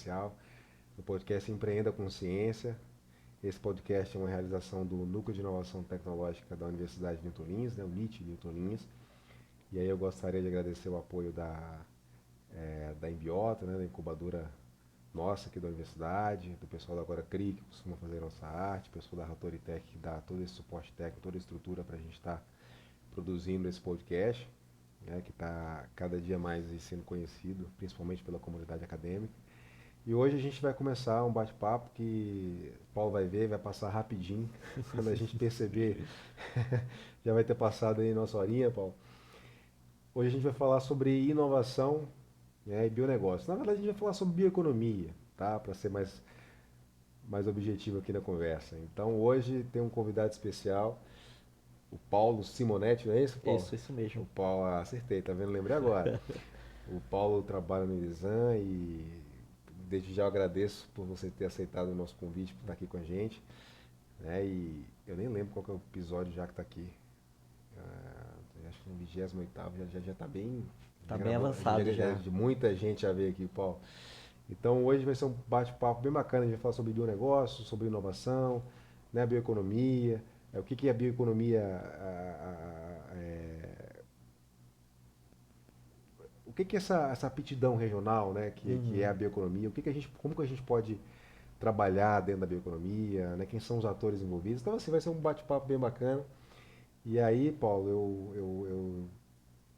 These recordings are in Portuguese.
especial do podcast Empreenda com Ciência. Esse podcast é uma realização do Núcleo de Inovação Tecnológica da Universidade de Newton Lins, né, o NIT de Newton Lins. E aí eu gostaria de agradecer o apoio da Embiota, né, da incubadora nossa aqui da universidade, do pessoal da Agora Cri, que costuma fazer nossa arte, o pessoal da Ratoritec, que dá todo esse suporte técnico, toda a estrutura para a gente estar produzindo esse podcast, né, que está cada dia mais sendo conhecido, principalmente pela comunidade acadêmica. E hoje a gente vai começar um bate-papo que o Paulo vai ver, vai passar rapidinho. Quando a gente perceber, já vai ter passado aí nossa horinha, Paulo. Hoje a gente vai falar sobre inovação, né, e bionegócio. Na verdade, a gente vai falar sobre bioeconomia, tá? Para ser mais objetivo aqui na conversa. Então, hoje tem um convidado especial, o Paulo Simonetti, não é isso, Paulo? Isso mesmo. O Paulo, acertei, tá vendo? Lembrei agora. O Paulo trabalha no Irisan e desde já eu agradeço por você ter aceitado o nosso convite para estar aqui com a gente, né? E eu nem lembro qual que é o episódio já que está aqui. Acho que no 28º já está bem. Tá bem avançado já. De muita gente a ver aqui, Paulo. Então hoje vai ser um bate-papo bem bacana, a gente vai falar sobre bionegócio, sobre inovação, né, bioeconomia, o que é a bioeconomia, o que é essa aptidão regional, né, que é a bioeconomia, como que a gente pode trabalhar dentro da bioeconomia, né, quem são os atores envolvidos. Então assim, vai ser um bate-papo bem bacana. E aí, Paulo,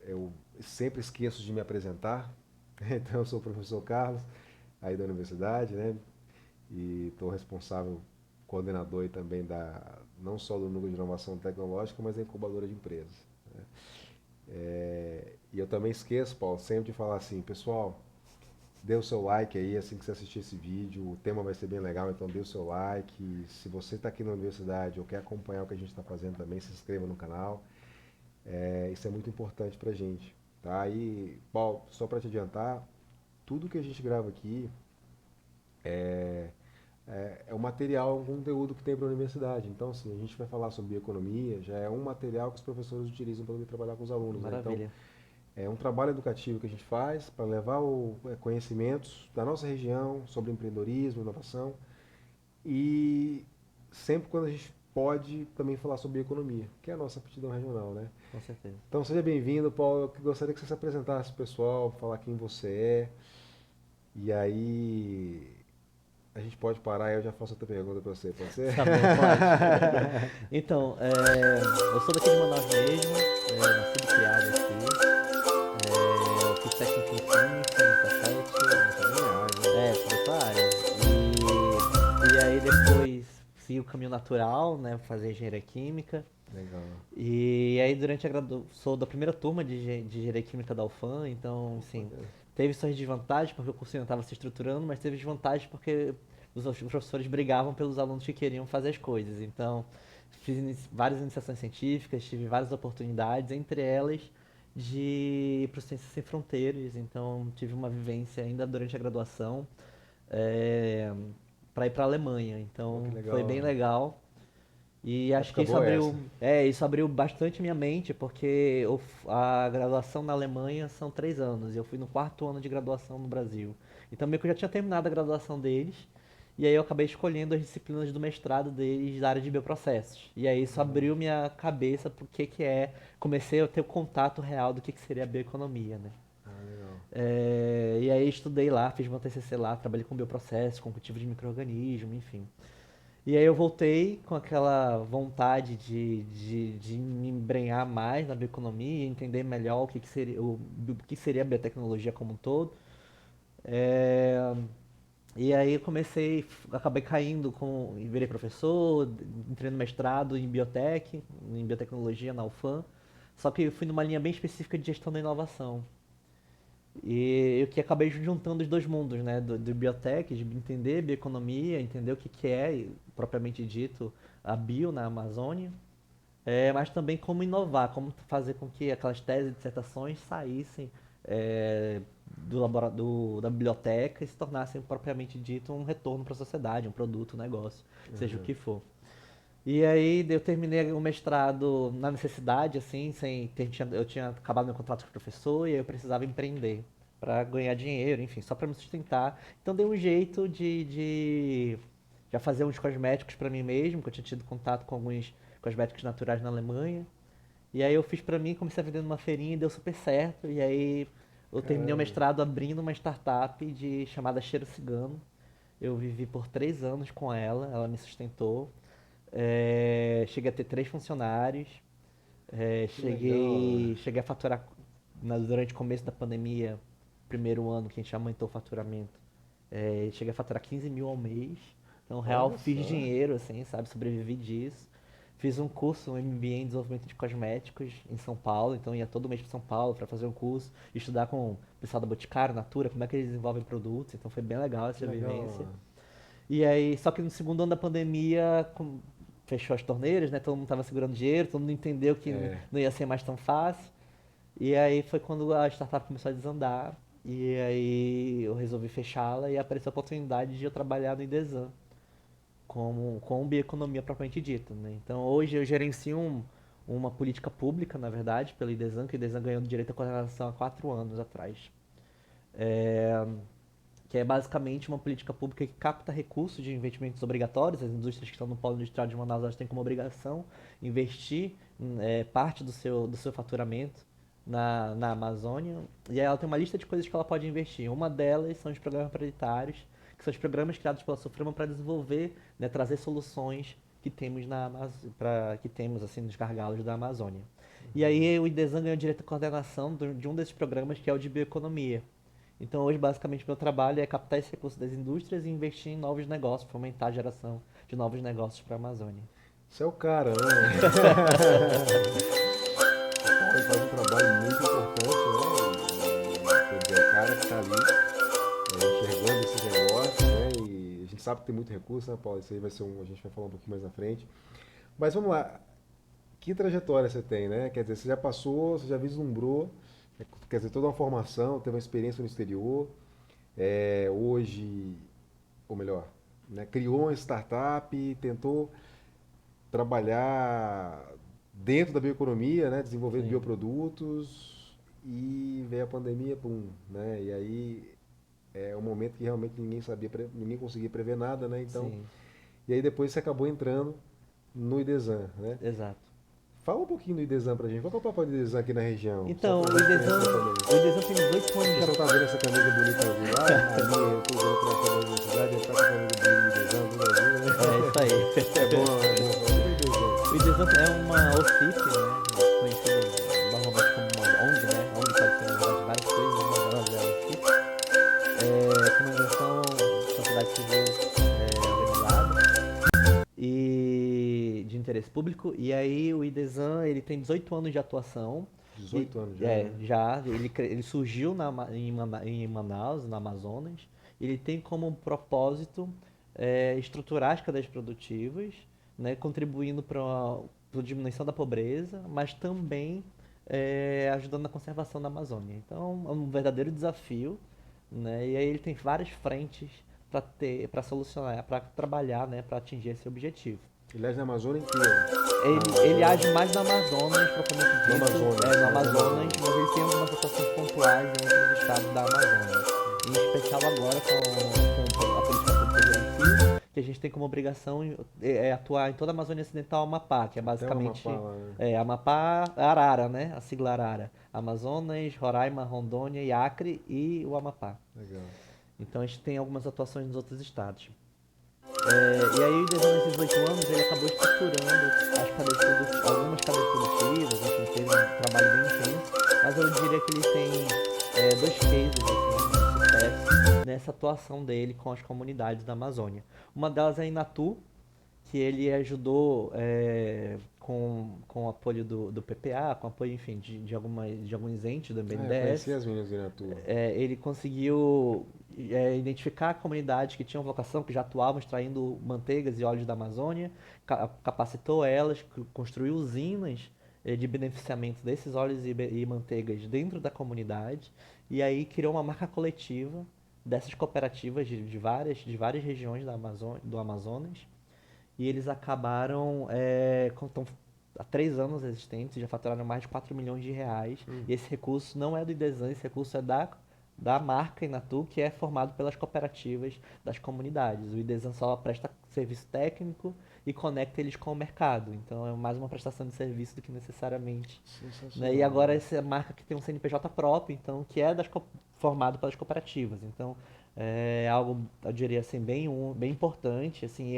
eu sempre esqueço de me apresentar. Então eu sou o professor Carlos, aí da universidade, né? E estou responsável, coordenador aí também não só do Núcleo de Inovação Tecnológica, mas da incubadora de empresas, né? E eu também esqueço, Paulo, sempre de falar assim, pessoal, dê o seu like aí assim que você assistir esse vídeo, o tema vai ser bem legal, então dê o seu like. Se você está aqui na universidade ou quer acompanhar o que a gente está fazendo também, se inscreva no canal. Isso é muito importante para a gente, tá? E, Paulo, só para te adiantar, tudo que a gente grava aqui é um material, um conteúdo que tem para a universidade. Então, assim, a gente vai falar sobre bioeconomia, já é um material que os professores utilizam para poder trabalhar com os alunos, né? Então, Maravilha. é um trabalho educativo que a gente faz para levar conhecimentos da nossa região sobre empreendedorismo, inovação e sempre quando a gente pode também falar sobre economia, que é a nossa aptidão regional, né? Com certeza. Então seja bem-vindo, Paulo. Eu gostaria que você se apresentasse pro pessoal, falar quem você é. E aí a gente pode parar e eu já faço outra pergunta para você, pode ser? Tá bom, pode. Então, eu sou daqui de Manaus mesmo, nascido e criado aqui. Eu fiz técnico em Química no Cefet. Essa é a minha área, né? Sou da sua área. E aí depois segui o caminho natural, né? Fazer engenharia química. Legal. E aí durante sou da primeira turma de engenharia química da UFAM, então, assim, teve suas desvantagens porque o curso ainda estava se estruturando, mas teve desvantagens porque os professores brigavam pelos alunos que queriam fazer as coisas. Então, fiz várias iniciações científicas, tive várias oportunidades, entre elas de ir para o Ciências Sem Fronteiras. Então, tive uma vivência ainda durante a graduação para ir para a Alemanha. Pô, que Então, foi bem legal. legal. E acho que Época boa essa. isso abriu bastante minha mente, porque a graduação na Alemanha são 3 anos, e eu fui no quarto ano de graduação no Brasil. Então meio que eu já tinha terminado a graduação deles, e aí eu acabei escolhendo as disciplinas do mestrado deles da área de bioprocessos. E aí isso abriu minha cabeça pro que é, comecei a ter o contato real do que seria a bioeconomia, né? Ah, legal. E aí estudei lá, fiz meu TCC lá, trabalhei com bioprocessos, com cultivo de micro-organismo, enfim. E aí eu voltei com aquela vontade de me embrenhar mais na bioeconomia, entender melhor o que seria a biotecnologia como um todo. É, e aí eu acabei caindo virei professor, entrei no mestrado em biotech, em biotecnologia na UFAM. Só que eu fui numa linha bem específica de gestão da inovação. E eu que acabei juntando os dois mundos, né? Do biotech, de entender bioeconomia, entender o que é, propriamente dito, a bio na Amazônia, mas também como inovar, como fazer com que aquelas teses e dissertações saíssem da biblioteca e se tornassem, propriamente dito, um retorno para a sociedade, um produto, um negócio, seja o que for. E aí eu terminei o mestrado na necessidade, assim, eu tinha acabado meu contrato com o professor e aí eu precisava empreender. para ganhar dinheiro, enfim, só para me sustentar. Então dei um jeito de já fazer uns cosméticos para mim mesmo, que eu tinha tido contato com alguns cosméticos naturais na Alemanha. E aí eu fiz pra mim, comecei a vender numa feirinha e deu super certo. E aí eu terminei o Caramba. mestrado abrindo uma startup chamada Cheiro Cigano. Eu vivi por 3 anos com ela, ela me sustentou. Cheguei a ter 3 funcionários. Que legal, velho. Cheguei a faturar durante o começo da pandemia, primeiro ano que a gente aumentou o faturamento. Cheguei a faturar 15 mil ao mês. Então, real, Olha fiz só. dinheiro, assim, sabe? Sobrevivi disso. Fiz um curso, um MBA em desenvolvimento de cosméticos em São Paulo. Então, ia todo mês para São Paulo para fazer um curso, estudar com o pessoal da Boticário, Natura, como é que eles desenvolvem produtos. Então, foi bem legal Que essa vivência. legal. E aí, só que no segundo ano da pandemia, fechou as torneiras, né? Todo mundo tava segurando dinheiro, todo mundo entendeu que É. não ia ser mais tão fácil. E aí foi quando a startup começou a desandar. E aí eu resolvi fechá-la e apareceu a oportunidade de eu trabalhar no Idesan, com bioeconomia propriamente dita, né? Então hoje eu gerencio uma política pública, na verdade, pela Idesan, que o Idesan ganhou direito à coordenação há 4 anos atrás. Que é basicamente uma política pública que capta recursos de investimentos obrigatórios. As indústrias que estão no polo industrial de Manaus elas têm como obrigação investir parte do seu faturamento na Amazônia. E aí ela tem uma lista de coisas que ela pode investir. Uma delas são os programas prioritários, que são os programas criados pela Suframa para desenvolver, né, trazer soluções que temos que temos assim nos gargalos da Amazônia. E aí o IDESAN ganhou direito à coordenação de um desses programas, que é o de bioeconomia. Então hoje basicamente meu trabalho é captar esse recurso das indústrias e investir em novos negócios, fomentar a geração de novos negócios para a Amazônia. Você é o cara, né? O Paulo ele faz um trabalho muito importante, né? Quer dizer, é o cara que está ali enxergando esses negócios, né? E a gente sabe que tem muito recurso, né, Paulo? Isso aí vai ser a gente vai falar um pouquinho mais na frente. Mas vamos lá, que trajetória você tem, né? Quer dizer, você já passou, você já vislumbrou, quer dizer, toda uma formação, teve uma experiência no exterior, hoje, ou melhor, né, criou uma startup, tentou trabalhar dentro da bioeconomia, né, desenvolvendo Sim, bioprodutos e veio a pandemia, pum, né? E aí é um momento que realmente ninguém sabia, ninguém conseguia prever nada, né? Então, sim, e aí depois você acabou entrando no IDESAN, né? exato. Fala um pouquinho do IDESAN pra gente. Qual que é o papel do IDESAN aqui na região? Só Então, pra o gente IDESAN, conhecer também. o IDESAN tem 18 O anos de pessoal tá vendo essa camisa bonita azul lá, a minha, eu tô usando pra fora da universidade, ele tá com a camisa bonita do IDESAN, tudo azul, né? É isso aí. É bom falar do IDESAN. O IDESAN é uma OCIP, né? Conhecido normalmente como uma ONG, né? ONG pode ser na verdade várias coisas, uma delas é a OCIP. É uma organização de sociedade civil organizada e de interesse público. E aí o IDESAN ele tem 18 anos de atuação. E, 18 anos já, né? já, ele surgiu em Manaus, no Amazonas. Ele tem como propósito estruturar as cadeias produtivas, né, contribuindo para a diminuição da pobreza, mas também ajudando na conservação da Amazônia. Então, é um verdadeiro desafio, né, e aí ele tem várias frentes para solucionar, para trabalhar, né, para atingir esse objetivo. Aliás, na Amazônia inteira. Ele age mais no Amazonas, propriamente No dito, Amazonas. no No Amazonas, Amazonas. mas ele tem algumas atuações pontuais em outros estados da Amazônia. Em especial agora com a política pública de Gerencia, que a gente tem como obrigação atuar em toda a Amazônia Ocidental Amapá, que é Até o basicamente Amapá lá, né? Amapá, Arara, né? A sigla Arara. Amazonas, Roraima, Rondônia e Acre e o Amapá. Legal. Então a gente tem algumas atuações nos outros estados. E aí, nesses 8 anos, ele acabou estruturando algumas cadeias produtivas, enfim, fez um trabalho bem intenso, mas eu diria que ele tem dois cases assim, de sucesso nessa atuação dele com as comunidades da Amazônia. Uma delas é a Inatu, que ele ajudou com o apoio do PPA, com apoio, enfim, de alguns entes do Ah, eu conheci BNDES. as meninas do Inatua. Ele conseguiu identificar comunidades que tinham vocação, que já atuavam extraindo manteigas e óleos da Amazônia, capacitou elas, construiu usinas de beneficiamento desses óleos e manteigas dentro da comunidade, e aí criou uma marca coletiva dessas cooperativas de várias regiões do Amazonas, e eles acabaram, estão há 3 anos existentes, já faturaram mais de 4 milhões de reais. E esse recurso não é do IDESAN, esse recurso é da marca Inatu, que é formado pelas cooperativas das comunidades. O IDESAN só presta serviço técnico e conecta eles com o mercado. Então é mais uma prestação de serviço do que necessariamente, né? E Sensacional, agora né? essa marca que tem um CNPJ próprio, então que é formado pelas cooperativas. Então é algo, eu diria assim, bem importante, assim,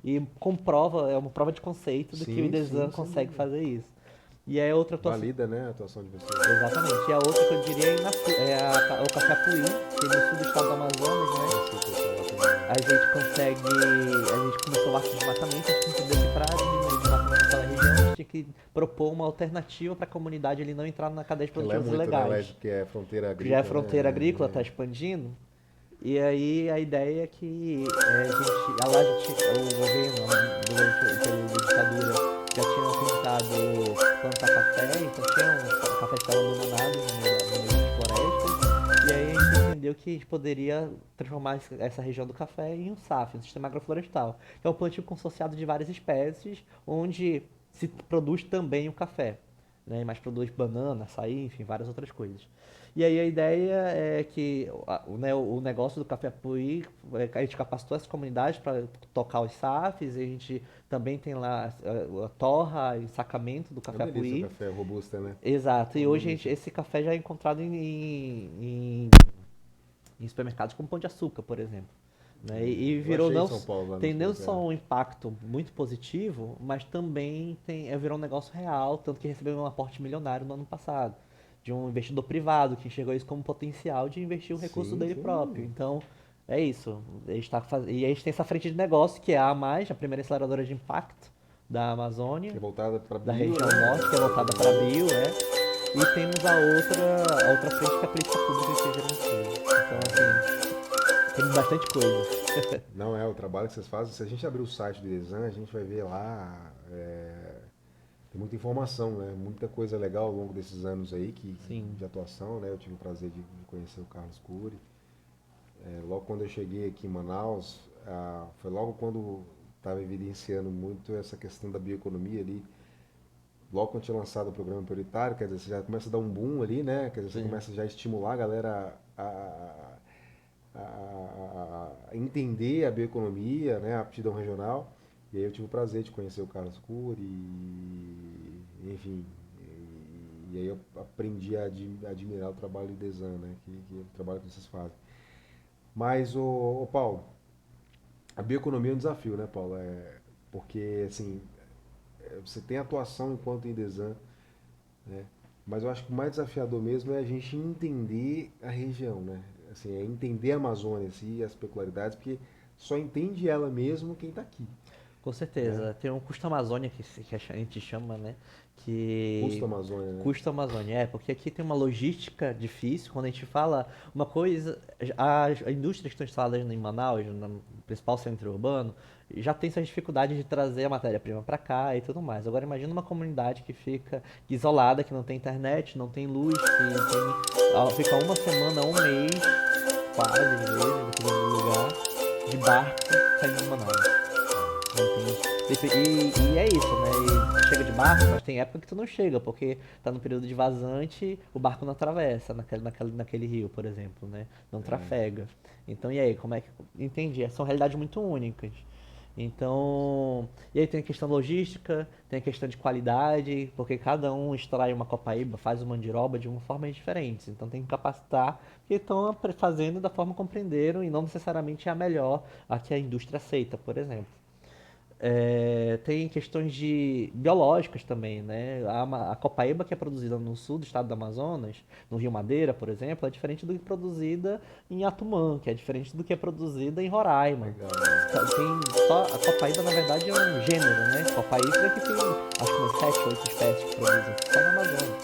e comprova, é uma prova de conceito do que o Sim, IDESAN sim, sem consegue dúvida. fazer isso. E aí outra atuação, Valida, né, a atuação de vocês. exatamente, e a outra que eu diria é o Café Apuí, que no sul do estado do Amazonas, né? Conheci o pessoal lá também. A gente começou o ato de desmatamento, a gente entendeu que para diminuir o desmatamento naquela região, a gente tinha que propor uma alternativa para a comunidade ali não entrar na cadeia de Porque lá é produtivos muito, né? Lá é, ilegais. que é fronteira Que já é agrícola, fronteira agrícola, está né? expandindo. E aí a ideia é que lá a gente, o governo, né, durante o período de ditadura, já tinha tentado plantar café, então tinha um café que estava abandonado no meio das florestas. E aí a gente entendeu que a gente poderia transformar essa região do café em um SAF, um sistema agroflorestal, que é um plantio consorciado de várias espécies, onde se produz também o café, né? Mas produz banana, açaí, enfim, várias outras coisas. E aí a ideia é que né, o negócio do Café Apuí, a gente capacitou essa comunidade para tocar os SAFs, e a gente também tem lá a torra e sacamento do É uma Café delícia o Apuí. café robusta, né? Exato, e Uma hoje delícia. esse café já é encontrado em supermercados como Pão de Açúcar, por exemplo. Né? E Eu virou achei em não, São Paulo, lá no tem não supermercado. só um impacto muito positivo, mas também virou um negócio real, tanto que recebeu um aporte milionário no ano passado, de um investidor privado que enxergou isso como potencial de investir o recurso Sim, dele próprio. sim. Então, é isso. E a gente tem essa frente de negócio, que é a mais, a primeira aceleradora de impacto da Que Amazônia, é voltada para da bio, região né? norte, que é voltada para bio, e temos a outra frente que é a política pública que seja gerenciada. Então, assim, temos bastante coisa. Não é o trabalho que vocês fazem. Se a gente abrir o site do Desan, a gente vai ver lá. Tem muita informação, né? Muita coisa legal ao longo desses anos aí Sim, de atuação, né? Eu tive o prazer de conhecer o Carlos Cury. Logo quando eu cheguei aqui em Manaus, foi logo quando estava evidenciando muito essa questão da bioeconomia ali. Logo quando tinha lançado o programa prioritário, quer dizer, você já começa a dar um boom ali, né? Quer dizer, você sim. começa já a estimular a galera a entender a bioeconomia, né? A aptidão regional. E aí eu tive o prazer de conhecer o Carlos Cury, enfim. E aí eu aprendi a admirar o trabalho de Desan, né? Que é o trabalho que vocês fazem. Mas, ô Paulo, a bioeconomia é um desafio, né, Paulo? Porque, assim, você tem atuação enquanto Indesan, né? Mas eu acho que o mais desafiador mesmo é a gente entender a região, né? Assim, é entender a Amazônia assim, e as peculiaridades, porque só entende ela mesmo quem está aqui, Com né? certeza. Tem um custo Amazônia que a gente chama, né? Custo Que Amazônia, né? custo Amazônia, porque aqui tem uma logística difícil. Quando a gente fala uma coisa, as indústrias que estão instaladas em Manaus, no principal centro urbano, já tem suas dificuldades de trazer a matéria-prima para cá e tudo mais. Agora imagina uma comunidade que fica isolada, que não tem internet, não tem luz, fica uma semana, um mês, quase às vezes, dependendo do lugar, de barco saindo de Manaus. Não tem. E é isso, né? E chega de barco, mas tem época que tu não chega, porque tá no período de vazante, o barco não atravessa naquele rio, por exemplo, né? Não trafega. Então, e aí, como é que. Entendi, são realidades muito únicas. Então, e aí tem a questão logística, tem a questão de qualidade, porque cada um extrai uma copaíba, faz uma mandiroba de uma forma diferente. Então tem que capacitar, porque estão fazendo da forma como aprenderam e não necessariamente é a melhor a que a indústria aceita, por exemplo. Tem questões biológicas também, né? A copaíba que é produzida no sul do estado do Amazonas, no Rio Madeira, por exemplo, é diferente do que é produzida em Atumã, que é diferente do que é produzida em Roraima. Legal, né? A copaíba, na verdade, é um gênero, né? Copaíba que tem, acho que umas 7, 8 espécies que produzem só na Amazônia.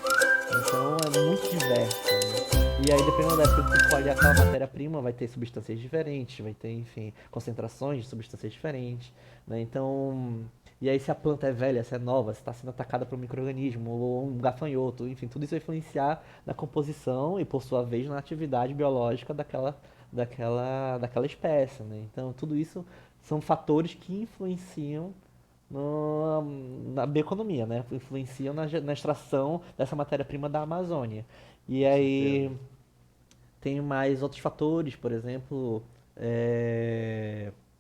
Então é muito diverso, né? E aí, dependendo da época que tu colhe aquela matéria-prima, vai ter substâncias diferentes, vai ter, enfim, concentrações de substâncias diferentes, né? Então, e aí se a planta é velha, se é nova, se está sendo atacada por um micro-organismo ou um gafanhoto, enfim, tudo isso vai influenciar na composição e, por sua vez, na atividade biológica daquela espécie, né? Então, tudo isso são fatores que influenciam na bioeconomia, né? Influenciam na extração dessa matéria-prima da Amazônia. E Com certeza. aí tem mais outros fatores, por exemplo,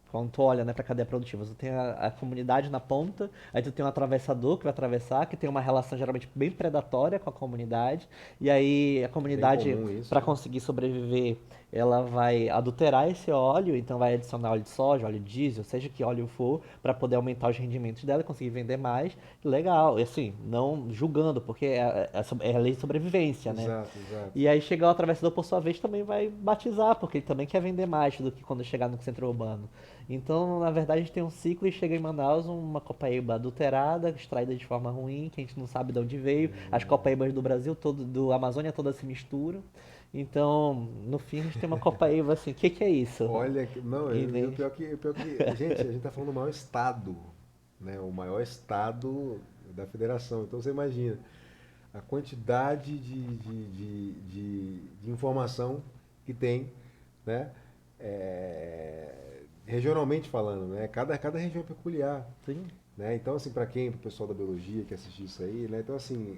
quando tu olha, né, para a cadeia produtiva, tu tem a comunidade na ponta, aí tu tem um atravessador que vai atravessar, que tem uma relação geralmente bem predatória com a comunidade, e aí a Bem comunidade, comum isso, para né? conseguir sobreviver, ela vai adulterar esse óleo, então vai adicionar óleo de soja, óleo diesel, seja que óleo for, para poder aumentar os rendimentos dela e conseguir vender mais. Legal, e assim, não julgando, porque é lei de sobrevivência, né? Exato, exato. E aí chegar o atravessador, por sua vez, também vai batizar, porque ele também quer vender mais do que quando chegar no centro urbano. Então, na verdade, a gente tem um ciclo e chega em Manaus uma copaíba adulterada, extraída de forma ruim, que a gente não sabe de onde veio. As copaíbas do Brasil todo, do Amazônia toda se misturam. Então, no fim, a gente tem uma copaíba assim, o que que é isso? Olha, não, E o nem... pior gente, a gente tá falando do maior estado, né? O maior estado da federação. Então você imagina a quantidade de informação que tem, né? Regionalmente falando, né? Cada região é peculiar, Sim, né? Então, assim, para quem, para o pessoal da biologia que assistir isso aí, né? Então, assim,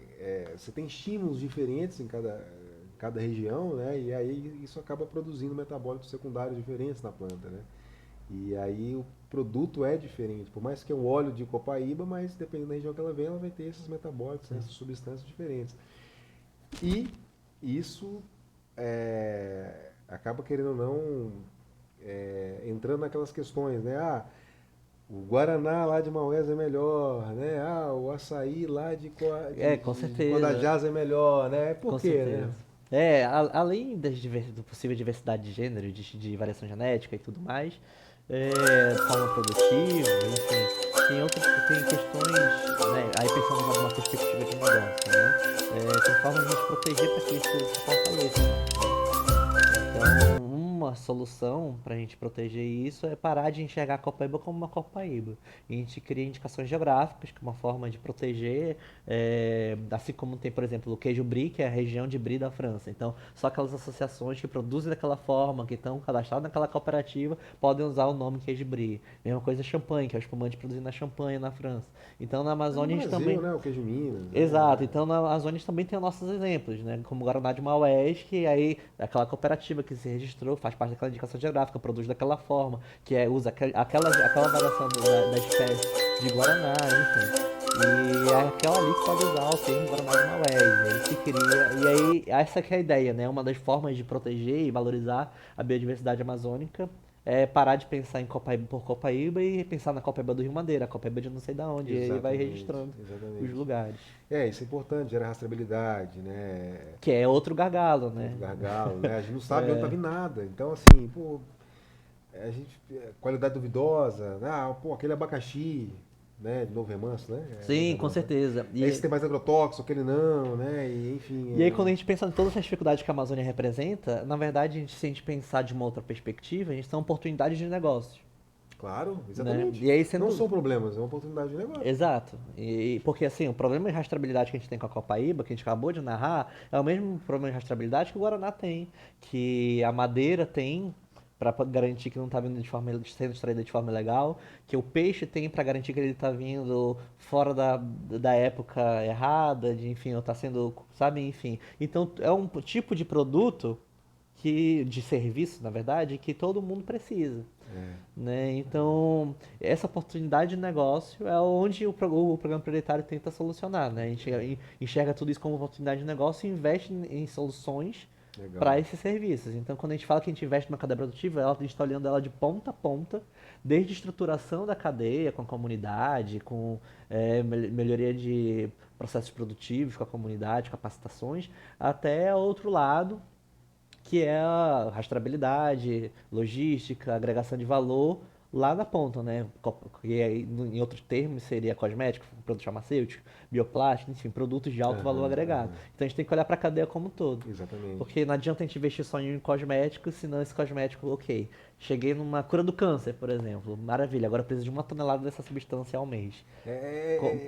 você tem estímulos diferentes em cada região, né? E aí isso acaba produzindo metabólitos secundários diferentes na planta, né? E aí o produto é diferente, por mais que é um óleo de copaíba, mas dependendo da região que ela vem, ela vai ter esses metabólitos, né? Essas substâncias diferentes. E isso acaba querendo ou não entrando naquelas questões, né? Ah, o Guaraná lá de Maués é melhor, né? Ah, o açaí lá com de certeza. Codajás é melhor, né? Por Com quê, né? certeza. Além do possível diversidade de gênero, de variação genética e tudo mais, forma produtiva, enfim, tem questões, né, aí pensando numa perspectiva de negócio, né, tem formas de a gente proteger para que isso se fortaleça, né? Então, uma solução para a gente proteger isso é parar de enxergar a Copaíba como uma Copaíba. E a gente cria indicações geográficas, que é uma forma de proteger, assim como tem, por exemplo, o queijo Brie, que é a região de Brie da França. Então, só aquelas associações que produzem daquela forma, que estão cadastradas naquela cooperativa, podem usar o nome queijo Brie. Mesma coisa champanhe, que é o espumante produzido na Champanhe, na França. Então, na É no Amazônia, a gente Brasil, também né? O queijo Minas, Exato, né? então na Amazônia também tem os nossos exemplos, né? Como o Guaraná de Maués, que aí é aquela cooperativa que se registrou, faz parte daquela indicação geográfica, produz daquela forma, usa aquela variação da espécie de Guaraná, enfim. E é aquela ali que pode usar o termo Guaraná de Maués. E aí se cria. E aí, essa que é a ideia, né? Uma das formas de proteger e valorizar a biodiversidade amazônica é parar de pensar em Copaíba por Copaíba e pensar na Copaíba do Rio Madeira, a Copaíba de não sei da onde, e aí vai Exatamente, registrando os exatamente. lugares. Isso é importante, gera rastreabilidade, né? Que é outro gargalo, né? Outro gargalo, né? A gente não sabe de onde tá vindo nada. Então, assim, pô, qualidade duvidosa, né? Ah, pô, aquele abacaxi, né? De Novo Remanso, né? Novo Sim, com Remanso, né? certeza. Esse tem mais agrotóxico, aquele não, né? E, enfim, E aí quando a gente pensa em todas essas dificuldades que a Amazônia representa, na verdade, se a gente pensar de uma outra perspectiva, a gente são oportunidades de negócio, claro, né? exatamente. E aí Não sendo são problemas, é uma oportunidade de negócio. Exato. Porque assim, o problema de rastreabilidade que a gente tem com a Copaíba, que a gente acabou de narrar, é o mesmo problema de rastreabilidade que o Guaraná tem, que a madeira tem para garantir que não está vindo sendo extraída de forma legal, que o peixe tem para garantir que ele está vindo fora da época errada, enfim, ou está sendo, sabe, enfim. Então é um tipo de produto de serviço, na verdade, que todo mundo precisa, né? Então, essa oportunidade de negócio é onde o programa prioritário tenta solucionar, né? A gente enxerga tudo isso como oportunidade de negócio e investe em soluções para Legal. esses serviços. Então, quando a gente fala que a gente investe numa cadeia produtiva, a gente está olhando ela de ponta a ponta, desde a estruturação da cadeia com a comunidade, com melhoria de processos produtivos com a comunidade, capacitações, até outro lado, que é a rastreabilidade, logística, agregação de valor lá na ponta, né? Que aí, em outros termos seria cosmético, produto farmacêutico, bioplástico, enfim, produtos de alto valor Aham, agregado. aham. Então a gente tem que olhar para a cadeia como um todo. Exatamente. Porque não adianta a gente investir só em um cosmético, senão esse cosmético, ok. Cheguei numa cura do câncer, por exemplo. Maravilha, agora eu preciso de 1 tonelada dessa substância ao mês.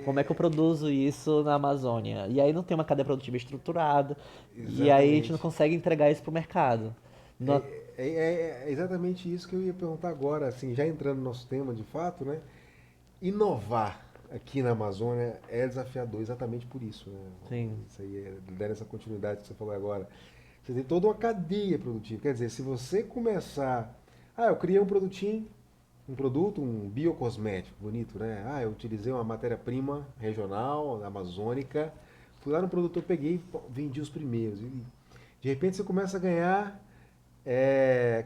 Como é que eu É, produzo isso na Amazônia? E aí não tem uma cadeia produtiva estruturada, e aí a gente não exatamente. consegue entregar isso para o mercado. É, é exatamente isso que eu ia perguntar agora, assim, já entrando no nosso tema de fato, né? Inovar aqui na Amazônia é desafiador exatamente por isso, né? Sim, Isso aí, dando essa continuidade que você falou agora. Você tem toda uma cadeia produtiva. Quer dizer, se você começar. Ah, eu criei um produtinho, um produto, um biocosmético, bonito, né? Ah, eu utilizei uma matéria-prima regional, amazônica. Fui lá no produtor, peguei e vendi os primeiros. E de repente você começa a ganhar.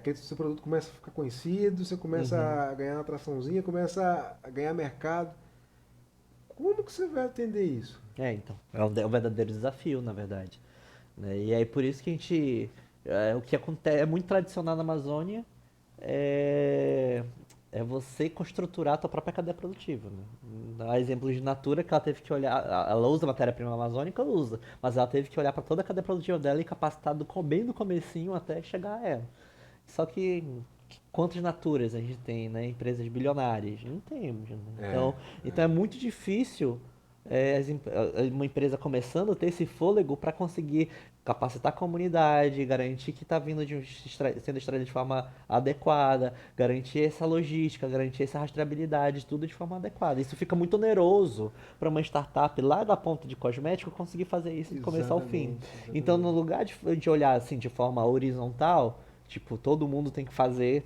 Que seu produto começa a ficar conhecido, você começa Uhum. a ganhar uma atraçãozinha, começa a ganhar mercado. Como que você vai atender isso? Então, é um verdadeiro desafio, na verdade. Né? E aí por isso que a gente, o que acontece, é muito tradicional na Amazônia, é, é você estruturar a tua própria cadeia produtiva. Né? Dá exemplo de Natura que ela teve que olhar, ela usa matéria-prima amazônica, usa, mas ela teve que olhar para toda a cadeia produtiva dela e capacitar bem do comecinho até chegar a ela. Só que quantas Naturas a gente tem, né? Empresas bilionárias? Não temos. Né? É, Então é muito difícil uma empresa começando a ter esse fôlego para conseguir capacitar a comunidade, garantir que está vindo sendo extraído de forma adequada, garantir essa logística, garantir essa rastreabilidade, tudo de forma adequada. Isso fica muito oneroso para uma startup lá da ponta de cosmético conseguir fazer isso do começo ao fim. exatamente, Então, no exatamente. lugar de olhar assim de forma horizontal, tipo, todo mundo tem que fazer,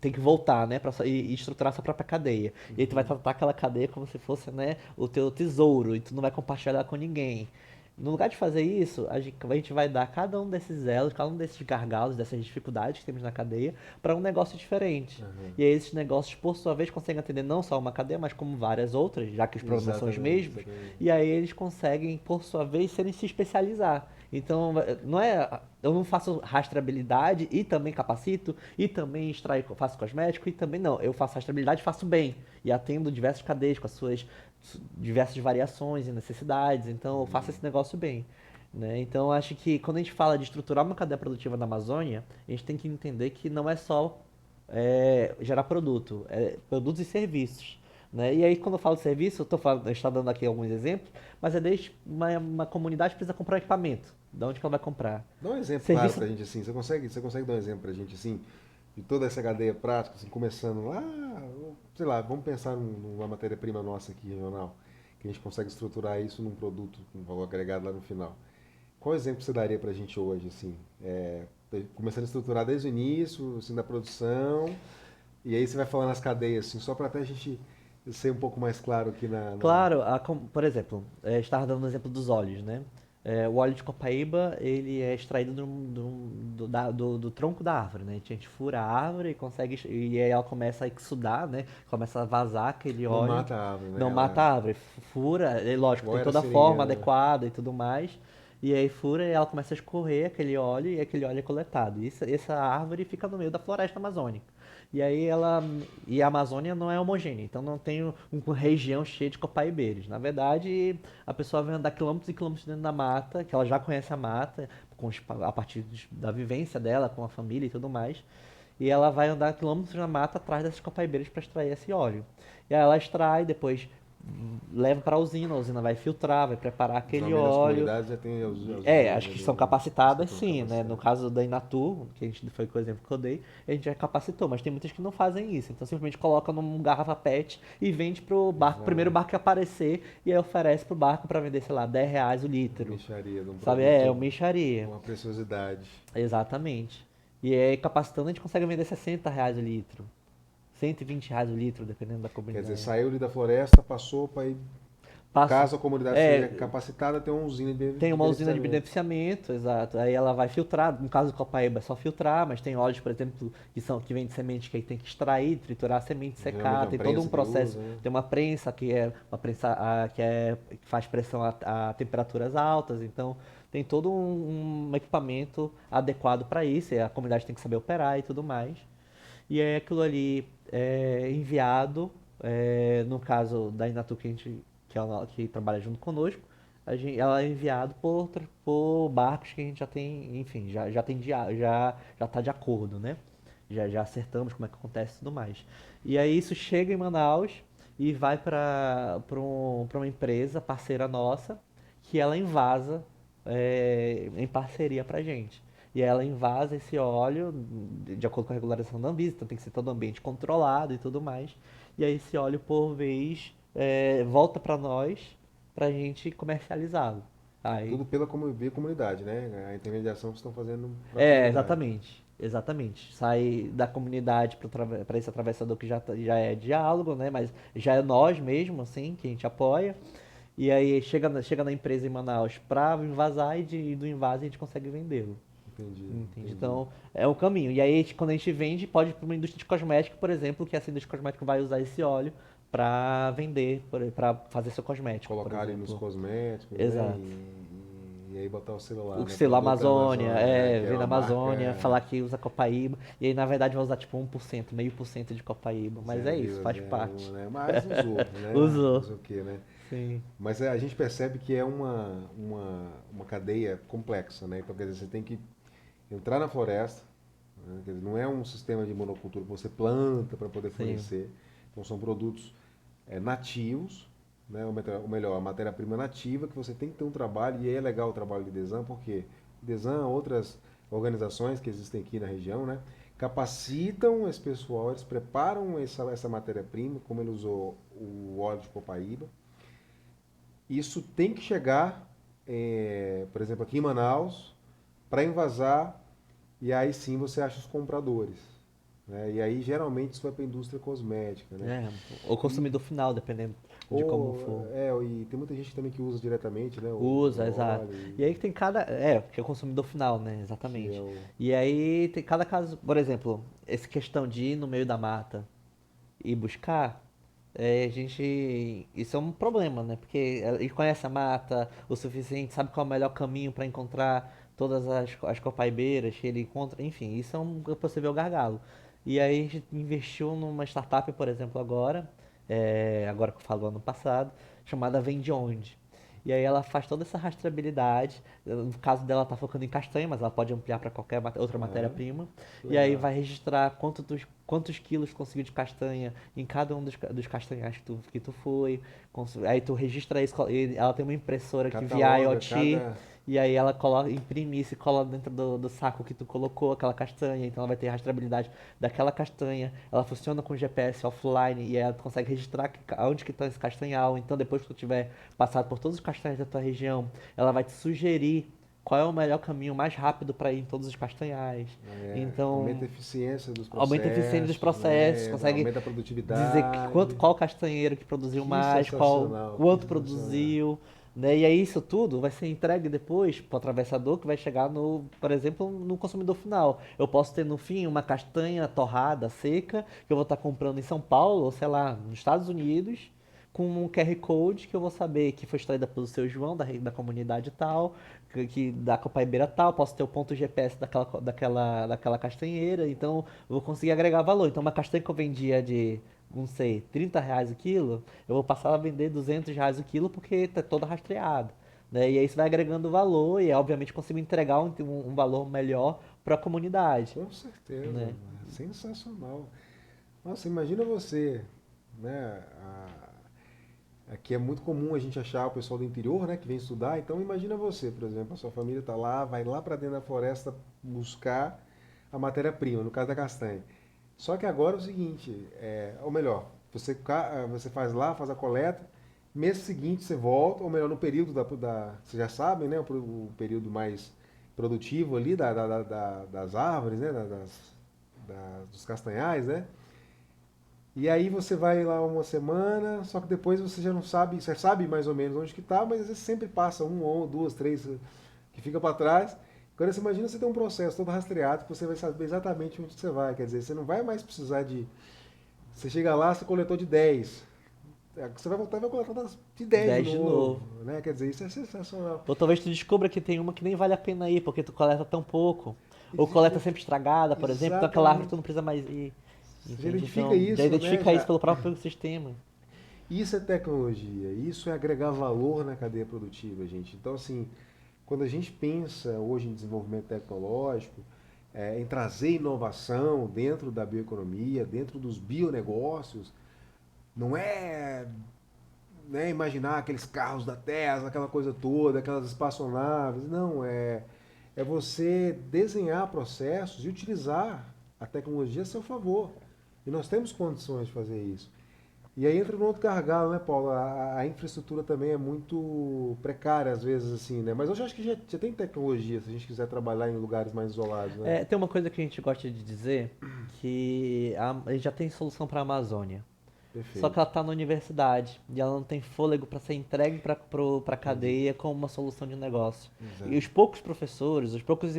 tem que voltar, né, e estruturar sua própria cadeia. E aí tu vai Uhum. tratar aquela cadeia como se fosse, né, o teu tesouro e tu não vai compartilhar com ninguém. No lugar de fazer isso, a gente vai dar cada um desses elos, cada um desses gargalos, dessas dificuldades que temos na cadeia, para um negócio diferente. Uhum. E aí esses negócios, por sua vez, conseguem atender não só uma cadeia, mas como várias outras, já que os problemas são os Exatamente, mesmos. exatamente. E aí eles conseguem, por sua vez, se especializar. Então, não é, eu não faço rastreabilidade e também capacito, e também faço cosmético, e também não. Eu faço rastreabilidade e faço bem. E atendo diversas cadeias com as suas diversas variações e necessidades. Então, eu faço esse negócio bem. Né? Então, acho que quando a gente fala de estruturar uma cadeia produtiva na Amazônia, a gente tem que entender que não é só gerar produto, produtos e serviços. Né? E aí, quando eu falo de serviço, eu estou dando aqui alguns exemplos, mas é desde uma comunidade precisa comprar um equipamento. De onde que ela vai comprar? Dá um exemplo claro Serviço. pra gente assim. Você consegue dar um exemplo pra gente assim, de toda essa cadeia prática, assim, começando lá, sei lá, vamos pensar numa matéria-prima nossa aqui regional, que a gente consegue estruturar isso num produto com valor agregado lá no final. Qual exemplo você daria pra gente hoje, assim? Começando a estruturar desde o início, assim, da produção, e aí você vai falando as cadeias, assim, só para até a gente ser um pouco mais claro aqui Claro, por exemplo, estava dando o exemplo dos óleos, né? O óleo de copaíba, ele é extraído do tronco da árvore, né? A gente fura a árvore e consegue, e aí ela começa a exudar, né? Começa a vazar aquele Não óleo, mata a árvore, né? não mata a árvore, fura, lógico, Igual tem era toda a forma seringueira, né? adequada e tudo mais, e aí fura e ela começa a escorrer aquele óleo e aquele óleo é coletado. E essa árvore fica no meio da floresta amazônica. E aí e a Amazônia não é homogênea, então não tem uma região cheia de copaibeiros. Na verdade, a pessoa vai andar quilômetros e quilômetros dentro da mata, que ela já conhece a mata, a partir da vivência dela com a família e tudo mais. E ela vai andar quilômetros na mata atrás dessas copaibeiras para extrair esse óleo. E aí ela extrai, depois leva para a usina vai filtrar, vai preparar aquele Geralmente nas óleo. comunidades já tem as usinas Acho que ali, são né? São capacitadas tudo sim, né? No capacitadas. caso da Inatur, que a gente foi com o exemplo que eu dei, a gente já capacitou, mas tem muitas que não fazem isso. Então simplesmente coloca num garrafa PET e vende pro barco, primeiro Exato. barco que aparecer, e aí oferece pro barco para vender, sei lá, R$ 10 o Uma litro. mixaria de um Sabe? É produto uma com mixaria. uma preciosidade. Exatamente. E aí capacitando a gente consegue vender R$ 60 o litro. R$ 120 o litro, dependendo da Quer dizer, comunidade. saiu ali da floresta, passou para ir. Passo, Caso a comunidade seja é, capacitada, tem uma usina Tem de uma usina de beneficiamento. beneficiamento, exato. Aí ela vai filtrar, no caso do Copaíba é só filtrar, mas tem óleos, por exemplo, que vem de semente que aí tem que extrair, triturar a semente, Geralmente secar, é uma tem todo um prensa que processo. usa, né? Tem uma prensa que é uma prensa que faz pressão a temperaturas altas, então tem todo um equipamento adequado para isso, e a comunidade tem que saber operar e tudo mais. E aí aquilo ali é enviado, no caso da Inatu que trabalha junto conosco, ela é enviado por barcos que a gente já tem, enfim, já tem já tá de acordo, né? Já acertamos como é que acontece e tudo mais. E aí isso chega em Manaus e vai para uma empresa parceira nossa que ela invasa em parceria pra gente. E ela invasa esse óleo de acordo com a regularização da Anvisa, então tem que ser todo ambiente controlado e tudo mais. E aí esse óleo, por vez, volta para nós, para a gente comercializá-lo. Aí, Tudo pela via comunidade, né? A intermediação que vocês estão fazendo para a comunidade. exatamente. Exatamente. Sai da comunidade para esse atravessador que já é diálogo, né? Mas já é nós mesmo, assim, que a gente apoia. E aí chega na empresa em Manaus pra invasar e do invase a gente consegue vendê-lo. Entendi, Entende? entendi. Então, é um caminho. E aí, quando a gente vende, pode ir para uma indústria de cosmético, por exemplo, que essa indústria de cosmético vai usar esse óleo para vender, para fazer seu cosmético, por Colocarem nos exemplo. cosméticos, né? Exato. E aí botar o celular, O né? selo Produto da Amazônia, Amazônia, né? Que é vem da uma Amazônia, marca falar que usa Copaíba, e aí na verdade vai usar tipo 1%, meio por cento de Copaíba, mas é isso, faz 0,01, parte. né? Mas usou, né? Usou. Usou o quê, né? Sim, Mas a gente percebe que é uma cadeia complexa, né? Então, quer dizer, você tem que entrar na floresta, né? Quer dizer, não é um sistema de monocultura que você planta para poder sim, florescer. Então, são produtos nativos, né? Ou melhor, a matéria-prima nativa, que você tem que ter um trabalho, e aí é legal o trabalho de Desan, porque Desan, outras organizações que existem aqui na região, né? Capacitam esse pessoal, eles preparam essa matéria-prima, como ele usou o óleo de copaíba. Isso tem que chegar, por exemplo, aqui em Manaus, para invasar, e aí sim você acha os compradores. Né? E aí geralmente isso vai para a indústria cosmética. Né? é, o E, consumidor final, dependendo de como for. e tem muita gente também que usa diretamente, né, o Usa, exato. óleo, E aí que tem que é o consumidor final, né? que é Exatamente. o. E aí tem cada caso, por exemplo, essa questão de ir no meio da mata e buscar, isso é um problema, né? Porque ele conhece a mata o suficiente, sabe qual é o melhor caminho para encontrar todas as copaibeiras que ele encontra, enfim, isso é um possível gargalo. E aí a gente investiu numa startup, por exemplo, agora que eu falo ano passado, chamada Vende Onde. E aí ela faz toda essa rastreabilidade. No caso dela, tá focando em castanha, mas ela pode ampliar para qualquer outra Aham, matéria-prima. E aí legal. vai registrar quantos quilos conseguiu de castanha em cada um dos castanhais que tu foi. Aí tu registra isso. E ela tem uma impressora que via Cataloga IoT. cada. E aí ela coloca, imprime isso e cola dentro do saco que tu colocou aquela castanha. Então ela vai ter rastreabilidade daquela castanha. Ela funciona com GPS offline e aí ela consegue registrar onde que está esse castanhal. Então depois que tu tiver passado por todos os castanhais da tua região, ela vai te sugerir qual é o melhor caminho mais rápido para ir em todos os castanhais. Aumenta Então, a eficiência dos aumenta a eficiência dos processos, processos, né? consegue Aumenta a dizer produtividade. qual castanheiro que produziu Que mais, sensacional, que quanto sensacional. produziu, né? E aí isso tudo vai ser entregue depois para o atravessador que vai chegar por exemplo, no consumidor final. Eu posso ter no fim uma castanha torrada, seca, que eu vou estar comprando em São Paulo, ou sei lá, nos Estados Unidos, com um QR Code que eu vou saber que foi extraída pelo seu João, da comunidade tal, da copaibeira tal, posso ter o ponto GPS daquela castanheira, então eu vou conseguir agregar valor. Então uma castanha que eu vendia de, não sei, R$ 30 o quilo, eu vou passar a vender R$ 200 o quilo porque tá toda rastreada. Né? E aí isso vai agregando valor e obviamente consigo entregar um valor melhor para a comunidade. Com certeza, Né? sensacional. Nossa, imagina você, né? Aqui é muito comum a gente achar o pessoal do interior, né, que vem estudar. Então imagina você, por exemplo, a sua família está lá, vai lá para dentro da floresta buscar a matéria-prima, no caso da castanha. Só que agora é o seguinte, ou melhor, você faz lá, faz a coleta, mês seguinte você volta, ou melhor, no período vocês já sabem, né, o período mais produtivo ali das árvores, né, dos castanhais, né? E aí você vai lá uma semana, só que depois você já não sabe, você sabe mais ou menos onde que tá, mas às vezes sempre passa ou duas, três que fica para trás. Agora você imagina você ter um processo todo rastreado que você vai saber exatamente onde você vai, quer dizer, você não vai mais precisar de você chega lá, você coletou de 10. Você vai voltar e vai coletar de 10 de 10 de novo, novo. né? Quer dizer, isso é sensacional. Ou talvez tu descubra que tem uma que nem vale a pena ir, porque tu coleta tão pouco. E Ou coleta sempre estragada, por exemplo, então aquela árvore tu exatamente. não precisa mais ir. Você já Entende? identifica Então, já isso, né? identifica isso Já pelo próprio sistema. isso é tecnologia, isso é agregar valor na cadeia produtiva, gente. Então, assim, quando a gente pensa hoje em desenvolvimento tecnológico, em trazer inovação dentro da bioeconomia, dentro dos bionegócios, não é, né, imaginar aqueles carros da Tesla, aquela coisa toda, aquelas espaçonaves. Não, é você desenhar processos e utilizar a tecnologia a seu favor. E nós temos condições de fazer isso. E aí entra no outro gargalo, né, Paulo? A infraestrutura também é muito precária às vezes, assim, né? Mas hoje eu acho que já tem tecnologia, se a gente quiser trabalhar em lugares mais isolados, né? Tem uma coisa que a gente gosta de dizer, que a gente já tem solução para a Amazônia. Só que Perfeito. ela está na universidade e ela não tem fôlego para ser entregue para a Entendi. cadeia como uma solução de negócio. E Exato. os poucos professores, os poucos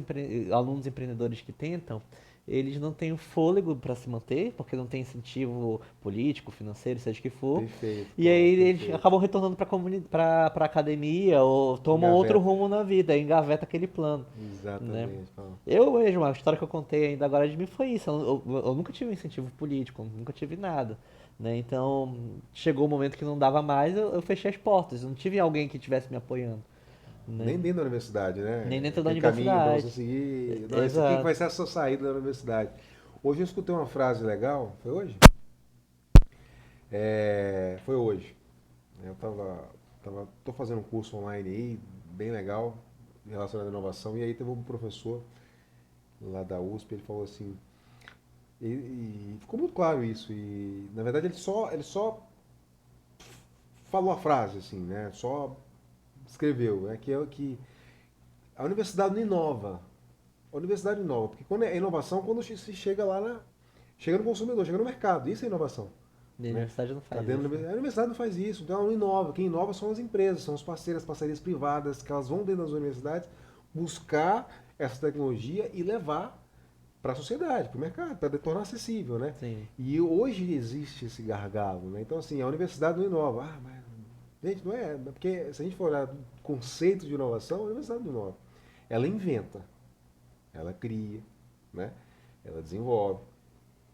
alunos empreendedores que tentam, eles não têm o fôlego para se manter, porque não tem incentivo político, financeiro, seja o que for. Perfeito, E Paulo, aí eles perfeito. acabam retornando para a academia ou tomam outro Engaveta. rumo na vida, engaveta aquele plano, né? Exatamente, Paulo. Eu mesmo, a história que eu contei ainda agora de mim foi isso. Eu nunca tive um incentivo político, nunca tive nada, né? Então, chegou o momento que não dava mais, eu fechei as portas. Eu não tive alguém que estivesse me apoiando, né? Nem dentro da universidade, Nem né? dentro da Aquele caminho para você universidade. seguir. Não, esse aqui que vai Exato. ser a sua saída da universidade. Hoje eu escutei uma frase legal. Foi hoje? Foi hoje. Tô fazendo um curso online aí, bem legal, relacionado à inovação. E aí teve um professor lá da USP, ele falou assim, e ficou muito claro isso. E na verdade ele só falou a frase, assim, né? Só escreveu, né? Que é o que a universidade não inova. A universidade inova, porque quando é inovação, quando se chega lá chega no consumidor, chega no mercado, isso é inovação, E a né? universidade não Tá faz dentro isso, né? a universidade não faz isso, então ela não inova. Quem inova são as empresas, são os parceiros, as parcerias privadas, que elas vão dentro das universidades buscar essa tecnologia e levar para a sociedade, para o mercado, para tornar acessível, né? Sim. E hoje existe esse gargalo, né? Então assim, a universidade não inova. Ah, mas gente, não é, porque se a gente for olhar o conceito de inovação, a universidade não inova. Ela inventa, ela cria, né? Ela desenvolve.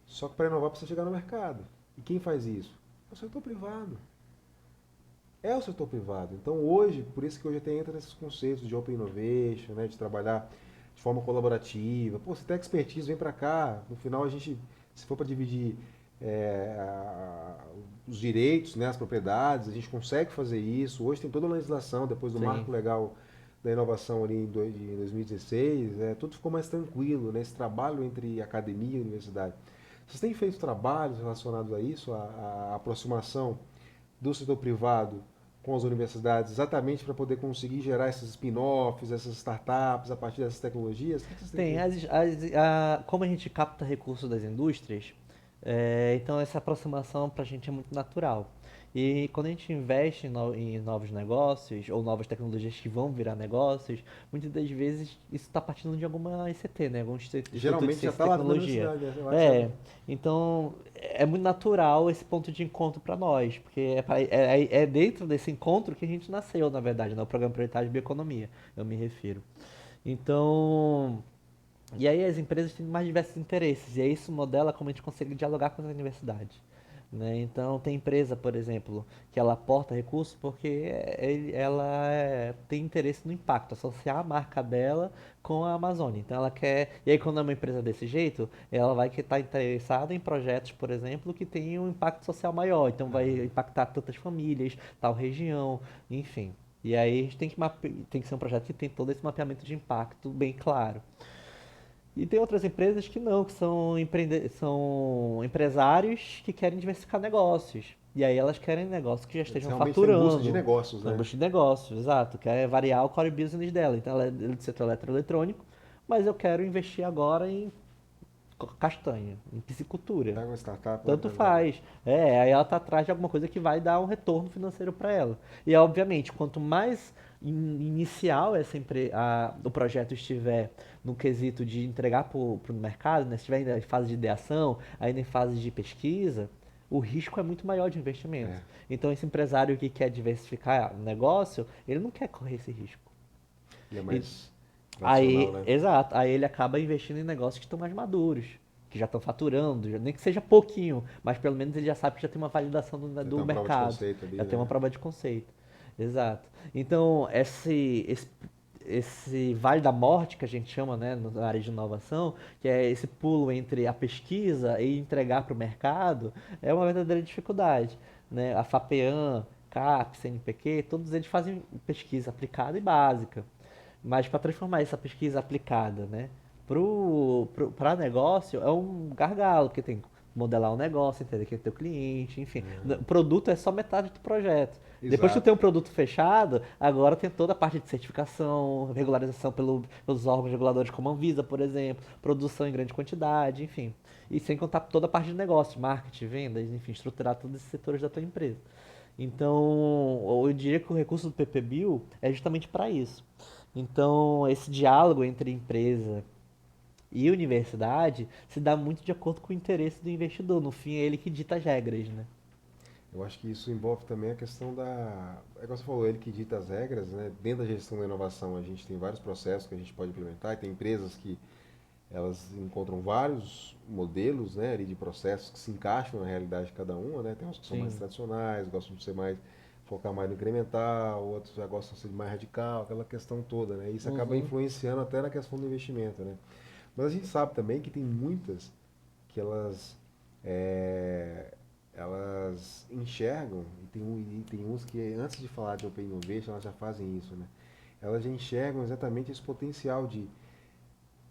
Só que para inovar precisa chegar no mercado. E quem faz isso? É o setor privado. É o setor privado. Então hoje, por isso que hoje até entra nesses conceitos de open innovation, né, de trabalhar de forma colaborativa. Pô, você tem expertise, vem para cá. No final a gente, se for para dividir os direitos, né, as propriedades, a gente consegue fazer isso. Hoje tem toda a legislação, depois do Sim. marco legal da inovação ali em 2016, tudo ficou mais tranquilo, né, esse trabalho entre academia e universidade. Vocês têm feito trabalhos relacionados a isso, a aproximação do setor privado com as universidades, exatamente para poder conseguir gerar esses spin-offs, essas startups a partir dessas tecnologias? O que vocês têm Tem, feito? como a gente capta recursos das indústrias, então essa aproximação para a gente é muito natural. E quando a gente investe em novos negócios ou novas tecnologias que vão virar negócios, muitas das vezes isso está partindo de alguma ICT, né? Algum Instituto de Geralmente já Ciência e está lá dentro da Tecnologia. universidade, né? Lá que É, sabe. então é muito natural esse ponto de encontro para nós, porque é dentro desse encontro que a gente nasceu, na verdade, no Programa Prioritário de Bioeconomia, eu me refiro. Então, e aí as empresas têm mais diversos interesses, e aí isso modela como a gente consegue dialogar com as universidades. Né? Então tem empresa, por exemplo, que ela aporta recursos porque tem interesse no impacto, associar a marca dela com a Amazônia. Então ela quer. E aí quando é uma empresa desse jeito, ela vai estar interessada em projetos, por exemplo, que tenham um impacto social maior. Então vai impactar tantas famílias, tal região, enfim. E aí a gente tem que ser um projeto que tem todo esse mapeamento de impacto bem claro. E tem outras empresas que não, que são empresários que querem diversificar negócios. E aí elas querem negócios que já Eles estejam realmente estão em busca de faturando. negócios, Estão em né? busca de negócios, exato. Quer variar o core business dela. Então ela é do setor eletroeletrônico, mas eu quero investir agora em castanha, em piscicultura. Pega uma startup, vai Tanto para lá. faz. Aí ela tá atrás de alguma coisa que vai dar um retorno financeiro para ela. E obviamente, quanto mais inicial o projeto estiver no quesito de entregar para o mercado, né? Se estiver ainda em fase de ideação, ainda em fase de pesquisa, o risco é muito maior de investimento. É, Então esse empresário que quer diversificar o negócio, ele não quer correr esse risco. ele é E mais tradicional, Aí, né? exato, aí ele acaba investindo em negócios que estão mais maduros, que já estão faturando, nem que seja pouquinho, mas pelo menos ele já sabe que já tem uma validação Já tem do uma prova de mercado, conceito ali, já tem uma né? prova de conceito. Exato. Então, esse vale da morte que a gente chama, né, na área de inovação, que é esse pulo entre a pesquisa e entregar para o mercado, é uma verdadeira dificuldade. Né? A FAPEAM, CAPES, CNPq, todos eles fazem pesquisa aplicada e básica. Mas para transformar essa pesquisa aplicada, né, para negócio é um gargalo, porque tem modelar um negócio, entender quem é teu cliente, enfim. Uhum. O produto é só metade do projeto. Depois que tu Exato. tem um produto fechado, agora tem toda a parte de certificação, regularização pelos órgãos reguladores como a Anvisa, por exemplo, produção em grande quantidade, enfim. E sem contar toda a parte de negócio, marketing, vendas, enfim, estruturar todos esses setores da tua empresa. Então, eu diria que o recurso do PPBio é justamente para isso. Então, esse diálogo entre empresa e universidade se dá muito de acordo com o interesse do investidor. No fim, é ele que dita as regras, né? Eu acho que isso envolve também a questão da. É como você falou, ele que dita as regras, né? Dentro da gestão da inovação, a gente tem vários processos que a gente pode implementar, e tem empresas que elas encontram vários modelos, né, ali de processos que se encaixam na realidade de cada uma, né? Tem uns que são mais Sim. tradicionais, gostam de ser mais focar mais no incremental, outros já gostam de ser mais radical, aquela questão toda, né? Isso acaba Uhum. influenciando até na questão do investimento, né? Mas a gente sabe também que tem muitas que é, elas enxergam, e tem uns que antes de falar de Open Innovation, elas já fazem isso, né? Elas já enxergam exatamente esse potencial de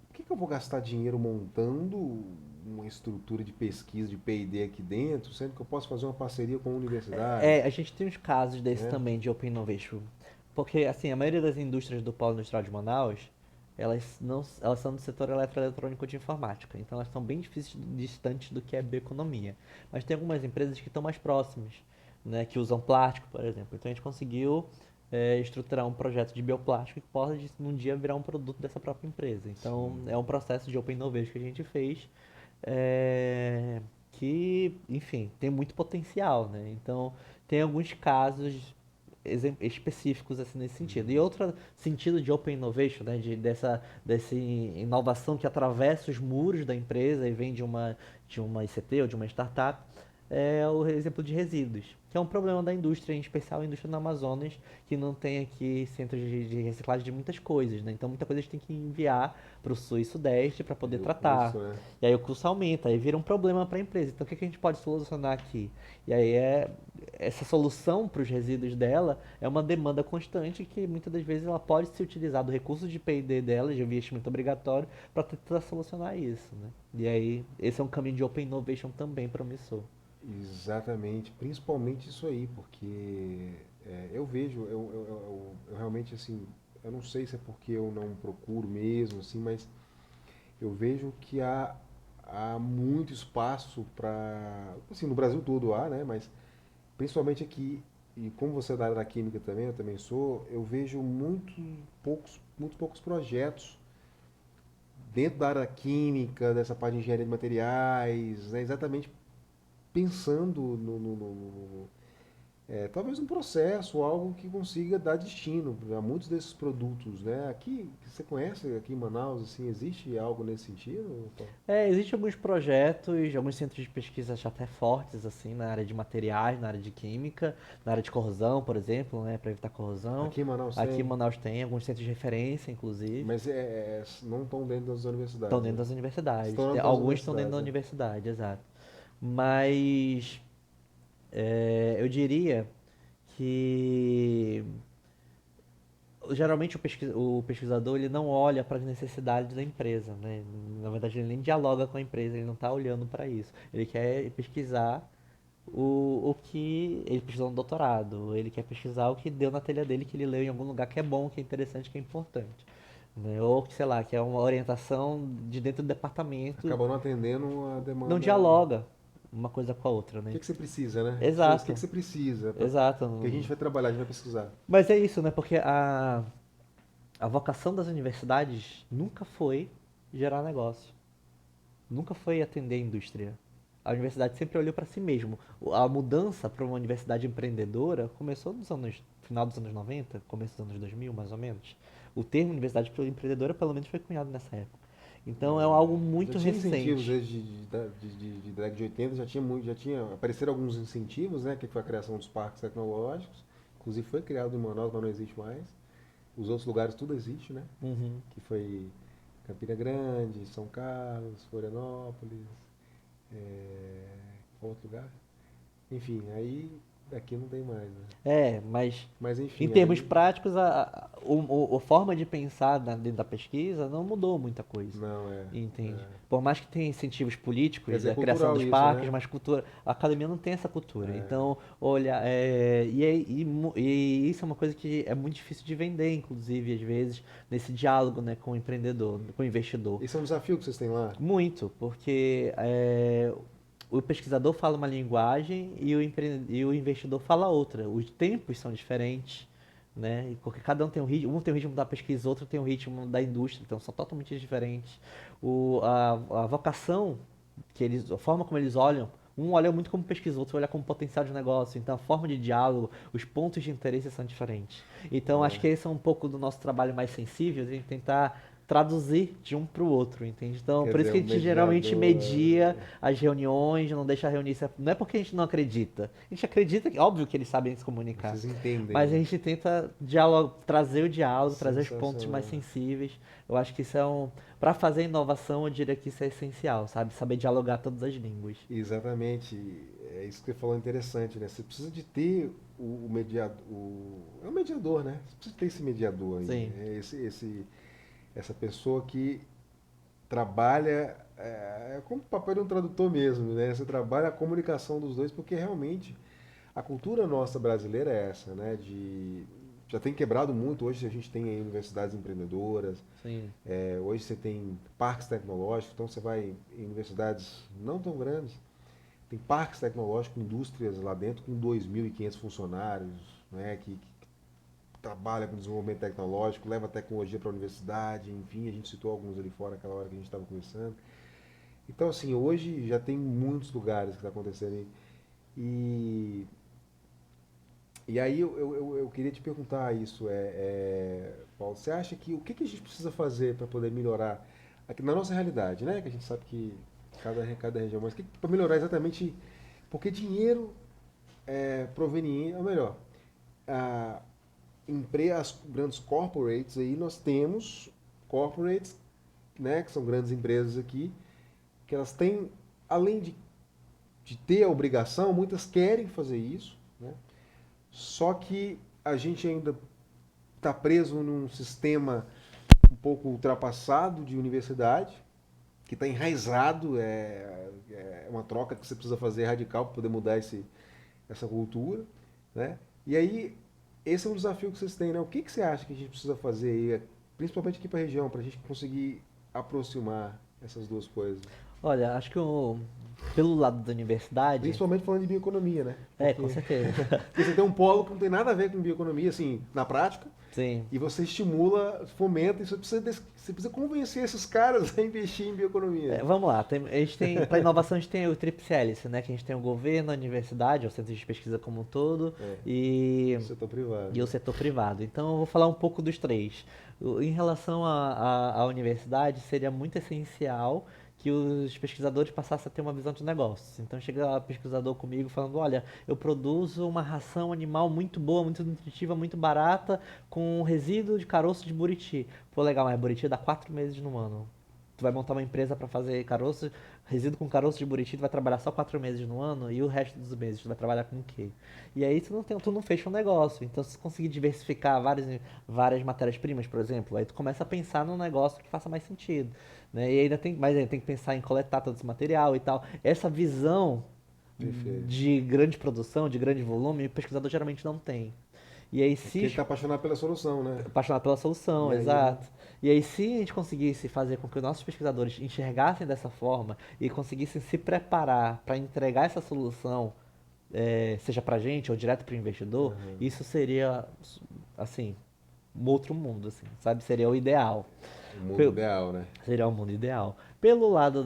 por que eu vou gastar dinheiro montando uma estrutura de pesquisa de P&D aqui dentro, sendo que eu posso fazer uma parceria com a universidade, A gente tem uns casos desse né? também de Open Innovation. Porque, assim, a maioria das indústrias do Polo Industrial de Manaus, elas, não, elas são do setor eletroeletrônico de informática. Então, elas estão bem difíceis, distantes do que é bioeconomia. Mas tem algumas empresas que estão mais próximas, né? Que usam plástico, por exemplo. Então, a gente conseguiu estruturar um projeto de bioplástico que pode, num dia, virar um produto dessa própria empresa. Então, Sim. é um processo de Open Innovation que a gente fez é, que, enfim, tem muito potencial, né? Então, tem alguns casos específicos assim nesse sentido. E Uhum. outro sentido de Open Innovation, né, dessa inovação que atravessa os muros da empresa e vem de uma ICT ou de uma startup, é o exemplo de resíduos, que é um problema da indústria, em especial a indústria do Amazonas, que não tem aqui centros de reciclagem de muitas coisas, né? Então muita coisa a gente tem que enviar para o sul e sudeste para poder E o custo, tratar. né? E aí o custo aumenta, aí vira um problema para a empresa. Então o que a gente pode solucionar aqui? E aí essa solução para os resíduos dela é uma demanda constante que muitas das vezes ela pode se utilizar do recurso de P&D dela, de investimento obrigatório, para tentar solucionar isso, né? E aí esse é um caminho de Open Innovation também promissor. Exatamente, principalmente isso aí, porque eu vejo, eu realmente assim, eu não sei se é porque eu não procuro mesmo, assim, mas eu vejo que há muito espaço para, assim, no Brasil todo há, né, mas principalmente aqui, e como você é da área da química também, eu também sou, eu vejo muito poucos projetos dentro da área da química, dessa parte de engenharia de materiais, né, exatamente pensando talvez um processo, algo que consiga dar destino a muitos desses produtos, né? Aqui, você conhece aqui em Manaus, assim, existe algo nesse sentido, Paulo? Existem alguns projetos, alguns centros de pesquisa já até fortes, assim, na área de materiais, na área de química, na área de corrosão, por exemplo, né, para evitar corrosão. Aqui em Manaus Aqui em tem, Manaus tem alguns centros de referência, inclusive, mas não estão dentro das estão universidades, dentro né? das universidades. Estão dentro das Alguns estão dentro universidades, da né? universidade, exato. Mas eu diria que geralmente o pesquisador ele não olha para as necessidades da empresa, né? Na verdade, ele nem dialoga com a empresa, ele não está olhando para isso. Ele quer pesquisar o que ele pesquisou no doutorado, ele quer pesquisar o que deu na telha dele, que ele leu em algum lugar que é bom, que é interessante, que é importante. Né? Ou que, sei lá, que é uma orientação de dentro do departamento, Acabam não atendendo a não demanda. dialoga uma coisa com a outra, O né? que que você precisa, né? Tipo, o que que Exato, você precisa? Que a exato. gente vai trabalhar, a gente vai pesquisar. Mas é isso, né? Porque a vocação das universidades nunca foi gerar negócio, nunca foi atender a indústria. A universidade sempre olhou para si mesmo. A mudança para uma universidade empreendedora começou nos anos final dos anos 90, começo dos anos 2000, mais ou menos. O termo universidade empreendedora pelo menos foi cunhado nessa época. Então é algo Já muito tinha incentivos recente. de década de 80, já tinha, apareceram alguns incentivos, né, que foi a criação dos parques tecnológicos, inclusive foi criado em Manaus, mas não existe mais. Os outros lugares tudo existe, né, Uhum. que foi Campina Grande, São Carlos, Florianópolis, qual outro lugar? Enfim, aí daqui não tem mais, né. Mas Mas em enfim, termos aí, práticos, a forma de pensar dentro da pesquisa não mudou muita coisa. Não, é. Entende? É. Por mais que tenha incentivos Quer políticos, dizer, da criação cultural dos isso, parques, né? mas cultura, a academia não tem essa cultura. É. Então, olha, e isso é uma coisa que é muito difícil de vender, inclusive, às vezes, nesse diálogo, né, com o empreendedor, com o investidor. Esse é um desafio que vocês têm lá? Muito, porque o pesquisador fala uma linguagem e o investidor fala outra. Os tempos são diferentes, né? E porque cada um tem um ritmo da pesquisa, outro tem um ritmo da indústria, então são totalmente diferentes. A vocação a forma como eles olham, um olha muito como pesquisa, outro olha como potencial de negócio. Então a forma de diálogo, os pontos de interesse são diferentes. Então acho É. que esse é um pouco do nosso trabalho mais sensível, de tentar traduzir de um para o outro, entende? Então, Quer por isso dizer, que a um gente geralmente mediador. media as reuniões, não deixa a reunir. Não é porque a gente não acredita. A gente acredita que, óbvio que eles sabem se comunicar. Vocês entendem, Mas a né? gente tenta trazer o diálogo, trazer os pontos mais Sensacional. sensíveis. Eu acho que isso é um. Para fazer inovação, eu diria que isso é essencial, sabe? Saber dialogar todas as línguas. Exatamente. É isso que você falou interessante, né? Você precisa de ter o mediador. É o mediador, né? Você precisa ter esse mediador aí. Sim, É essa pessoa que trabalha. É como o papel de um tradutor mesmo, né? Você trabalha a comunicação dos dois, porque realmente a cultura nossa brasileira é essa, né? Já tem quebrado muito. Hoje a gente tem aí universidades empreendedoras, sim. hoje você tem parques tecnológicos, então você vai em universidades não tão grandes, tem parques tecnológicos, indústrias lá dentro com 2.500 funcionários, né, que trabalha com desenvolvimento tecnológico, leva tecnologia para a universidade, enfim, a gente citou alguns ali fora naquela hora que a gente estava conversando. Então, assim, hoje já tem muitos lugares que está acontecendo. E, e aí eu queria te perguntar isso, Paulo, você acha que o que a gente precisa fazer para poder melhorar aqui na nossa realidade, né? Que a gente sabe que cada região, mas para melhorar exatamente, porque dinheiro é proveniente, ou melhor, a, as grandes corporates aí, nós temos corporates, né, que são grandes empresas aqui, que elas têm, além de ter a obrigação, muitas querem fazer isso, né? Só que a gente ainda está preso num sistema um pouco ultrapassado de universidade, que está enraizado, é uma troca que você precisa fazer radical para poder mudar essa cultura, né? E aí, esse é um desafio que vocês têm, né? O que você acha que a gente precisa fazer aí, principalmente aqui para a região, para a gente conseguir aproximar essas duas coisas? Olha, acho que pelo lado da universidade, Principalmente falando de bioeconomia, né? com certeza. Porque você tem um polo que não tem nada a ver com bioeconomia, assim, na prática, Sim. e você estimula, fomenta, e você precisa convencer esses caras a investir em bioeconomia. Vamos lá, a gente tem, para inovação a gente tem o tríplice hélice, né? Que a gente tem o governo, a universidade, o centro de pesquisa como um todo É, e, o setor privado. e o setor privado. Então eu vou falar um pouco dos três. Em relação à universidade, seria muito essencial que os pesquisadores passassem a ter uma visão de negócios. Então chega lá pesquisador comigo falando, olha, eu produzo uma ração animal muito boa, muito nutritiva, muito barata, com resíduo de caroço de buriti. Pô, legal, mas buriti dá 4 meses no ano. Tu vai montar uma empresa para fazer caroço, resíduo com caroço de buriti, tu vai trabalhar só 4 meses no ano e o resto dos meses tu vai trabalhar com o quê? E aí tu não fecha um negócio. Então se tu conseguir diversificar várias matérias-primas, por exemplo, aí tu começa a pensar num negócio que faça mais sentido, né? E ainda mas ainda tem que pensar em coletar todo esse material e tal. Essa visão Perfeito. de grande produção, de grande volume, o pesquisador geralmente não tem. E aí É porque ele se está apaixonado pela solução, né? apaixonado pela solução, E aí ele. exato. E aí, se a gente conseguisse fazer com que os nossos pesquisadores enxergassem dessa forma e conseguissem se preparar para entregar essa solução, seja para a gente ou direto para o investidor, Aham. isso seria, assim, um outro mundo, assim, sabe? Seria o ideal. O mundo Pe- ideal, né? Seria o mundo ideal. Pelo lado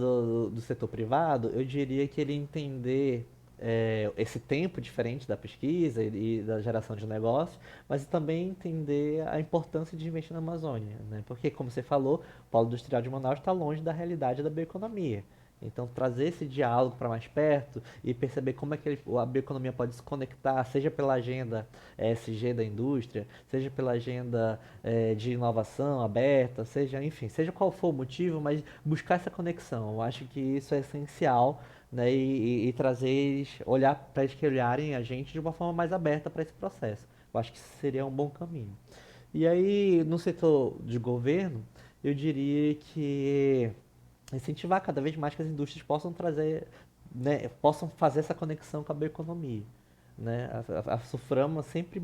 do setor privado, eu diria que ele entender esse tempo diferente da pesquisa e da geração de negócio, mas também entender a importância de investir na Amazônia, né? Porque, como você falou, o polo industrial de Manaus está longe da realidade da bioeconomia. Então, trazer esse diálogo para mais perto e perceber como é que a bioeconomia pode se conectar, seja pela agenda ESG da indústria, seja pela agenda de inovação aberta, seja, enfim, seja qual for o motivo, mas buscar essa conexão. Eu acho que isso é essencial, né? E trazer eles, olhar para eles que olharem a gente de uma forma mais aberta para esse processo. Eu acho que isso seria um bom caminho. E aí, no setor de governo, eu diria que incentivar cada vez mais que as indústrias possam trazer, né, possam fazer essa conexão com a bioeconomia, né? A Suframa sempre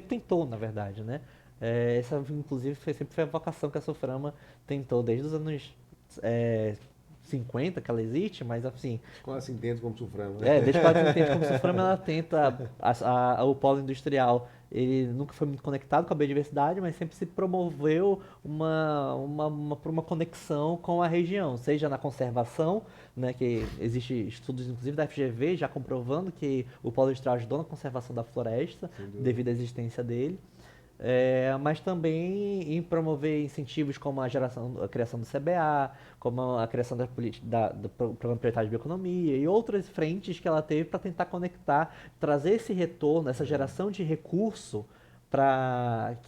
tentou, na verdade, né? Essa, inclusive, sempre foi a vocação que a Suframa tentou desde os anos é, 50 que ela existe, mas assim, Quase se entende como suframa, né? desde que ela se entende como Suframa, ela tenta, o polo industrial, ele nunca foi muito conectado com a biodiversidade, mas sempre se promoveu por uma conexão com a região, seja na conservação, né, que existe estudos, inclusive da FGV, já comprovando que o polo industrial ajudou na conservação da floresta, Sem dúvida. devido à existência dele. Mas também em promover incentivos como a criação do CBA, como a criação do Programa Prioritário de Bioeconomia e outras frentes que ela teve para tentar conectar, trazer esse retorno, essa geração de recurso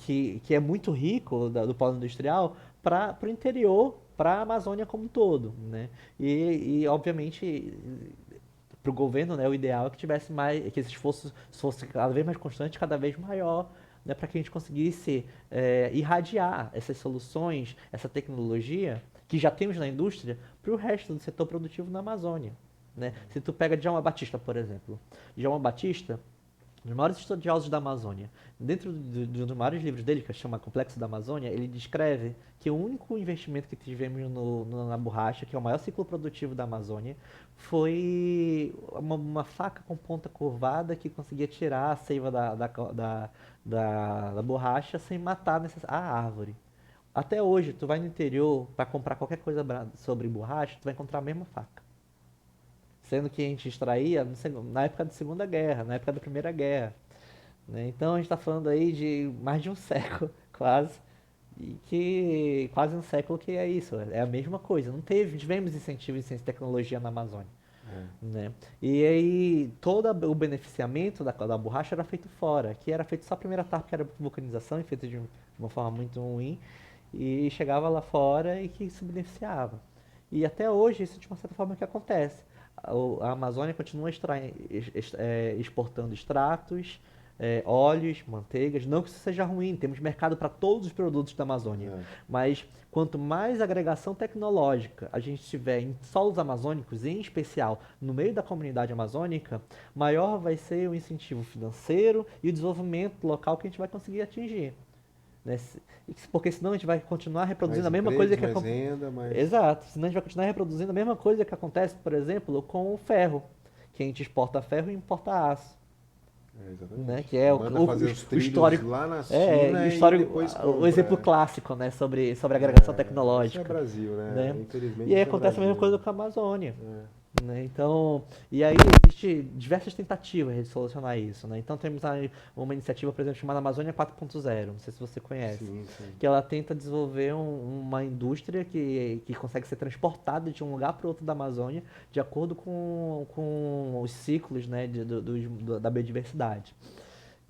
que é muito rico do polo industrial para o interior, para a Amazônia como um todo, né? Obviamente para o governo, né, o ideal é que tivesse mais, que esse esforço fosse cada vez mais constante, cada vez maior, né, para que a gente conseguisse irradiar essas soluções, essa tecnologia que já temos na indústria para o resto do setor produtivo na Amazônia. Né? Se tu pega Djalma Batista, por exemplo, Djalma Batista, um dos maiores estudiosos da Amazônia, dentro de um dos maiores livros dele, que chama Complexo da Amazônia, ele descreve que o único investimento que tivemos na borracha, que é o maior ciclo produtivo da Amazônia, foi uma faca com ponta curvada que conseguia tirar a seiva da borracha sem matar a árvore. Até hoje, tu vai no interior para comprar qualquer coisa sobre borracha, tu vai encontrar a mesma faca. Sendo que a gente extraía na época da Segunda Guerra, na época da Primeira Guerra. Né? Então a gente está falando aí de mais de um século, quase. Quase um século que é isso, é a mesma coisa. Não tivemos incentivo em ciência e tecnologia na Amazônia. Né? E aí todo o beneficiamento da borracha era feito fora, que era feito só a primeira etapa, que era vulcanização, feita de uma forma muito ruim, e chegava lá fora e que se beneficiava. E até hoje isso de uma certa forma que acontece. A Amazônia continua exportando extratos, óleos, manteigas. Não que isso seja ruim, temos mercado para todos os produtos da Amazônia. É. Mas quanto mais agregação tecnológica a gente tiver em solos amazônicos, em especial no meio da comunidade amazônica, maior vai ser o incentivo financeiro e o desenvolvimento local que a gente vai conseguir atingir. Né? Porque senão a gente vai continuar reproduzindo Mais a mesma empregos, coisa que mais renda, mais... Exato, senão a gente vai continuar reproduzindo a mesma coisa que acontece, por exemplo, com o ferro, que a gente exporta ferro e importa aço. Né? Exatamente. Que é Manda fazer os o trilhos histórico, lá na e o China e histórico, depois o compra. exemplo clássico, né, sobre agregação Isso é tecnológica, Brasil, né? né? Infelizmente E aí isso é acontece a mesma Brasil. coisa com a Amazônia. É. Né? Então, e aí existe diversas tentativas de solucionar isso, né? Então temos aí uma iniciativa, por exemplo, chamada Amazônia 4.0, não sei se você conhece, Sim, sim. que ela tenta desenvolver uma indústria que consegue ser transportada de um lugar para o outro da Amazônia de acordo com os ciclos, né, da biodiversidade.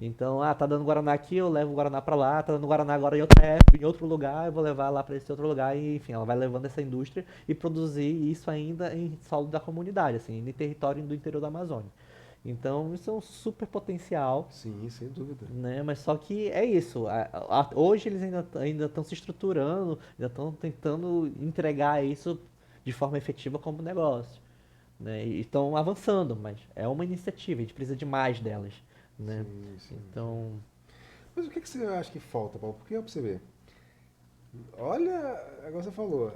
Então, tá dando Guaraná aqui, eu levo o Guaraná para lá, tá dando Guaraná agora em outra época, em outro lugar, eu vou levar lá para esse outro lugar, e enfim, ela vai levando essa indústria e produzir isso ainda em solo da comunidade, assim, em território do interior da Amazônia. Então, isso é um super potencial, Sim, sem dúvida. né? Mas só que é isso. Hoje eles ainda estão se estruturando, ainda estão tentando entregar isso de forma efetiva como negócio. Né? E estão avançando, mas é uma iniciativa, a gente precisa de mais delas. Né? Sim, sim, sim. Então, Mas o que você acha que falta, Paulo? Porque, ó, pra você ver, olha, agora você falou,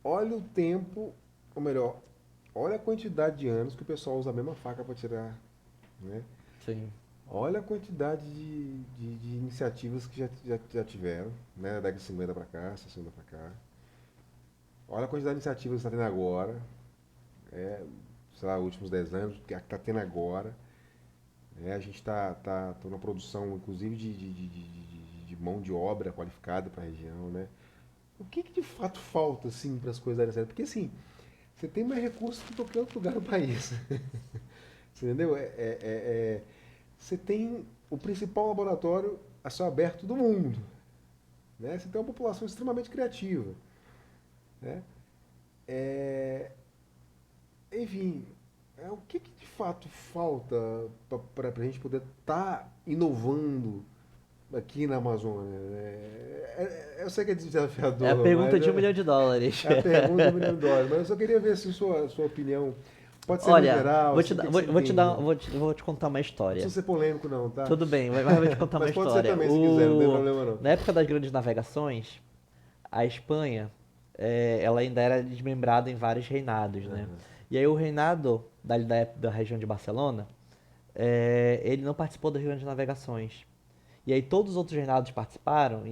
olha o tempo, ou melhor, olha a quantidade de anos que o pessoal usa a mesma faca para tirar, né? sim. Olha a quantidade de iniciativas que já tiveram, né? Da década de 50 para cá, 60 para cá. Olha a quantidade de iniciativas que está tendo agora, sei lá, últimos 10 anos, que está tendo agora. A gente tá numa produção, inclusive, de mão de obra qualificada para a região, né? O que de fato falta, assim, para as coisas darem certo? Porque, assim, você tem mais recursos que qualquer outro lugar do país. Você entendeu? Você tem o principal laboratório a céu aberto do mundo. Né? Você tem uma população extremamente criativa. Né? É, enfim, o que de fato falta para a gente poder estar inovando aqui na Amazônia? Eu sei que é É a desafiador, pergunta mas de US$ 1 milhão. é a pergunta de $1 milhão. Mas eu só queria ver assim, sua opinião. Pode ser no Olha, geral, vou te assim, o dar, que vou, você vou te dar, entende. vou te contar uma Não precisa história. ser polêmico não, tá? Tudo bem, mas eu vou te contar uma Mas pode ser história. também, se quiser, não tem problema não. Na época das grandes navegações, a Espanha, ela ainda era desmembrada em vários reinados, né? Aham. E aí o reinado da região de Barcelona, ele não participou das grandes navegações. E aí todos os outros reinados participaram,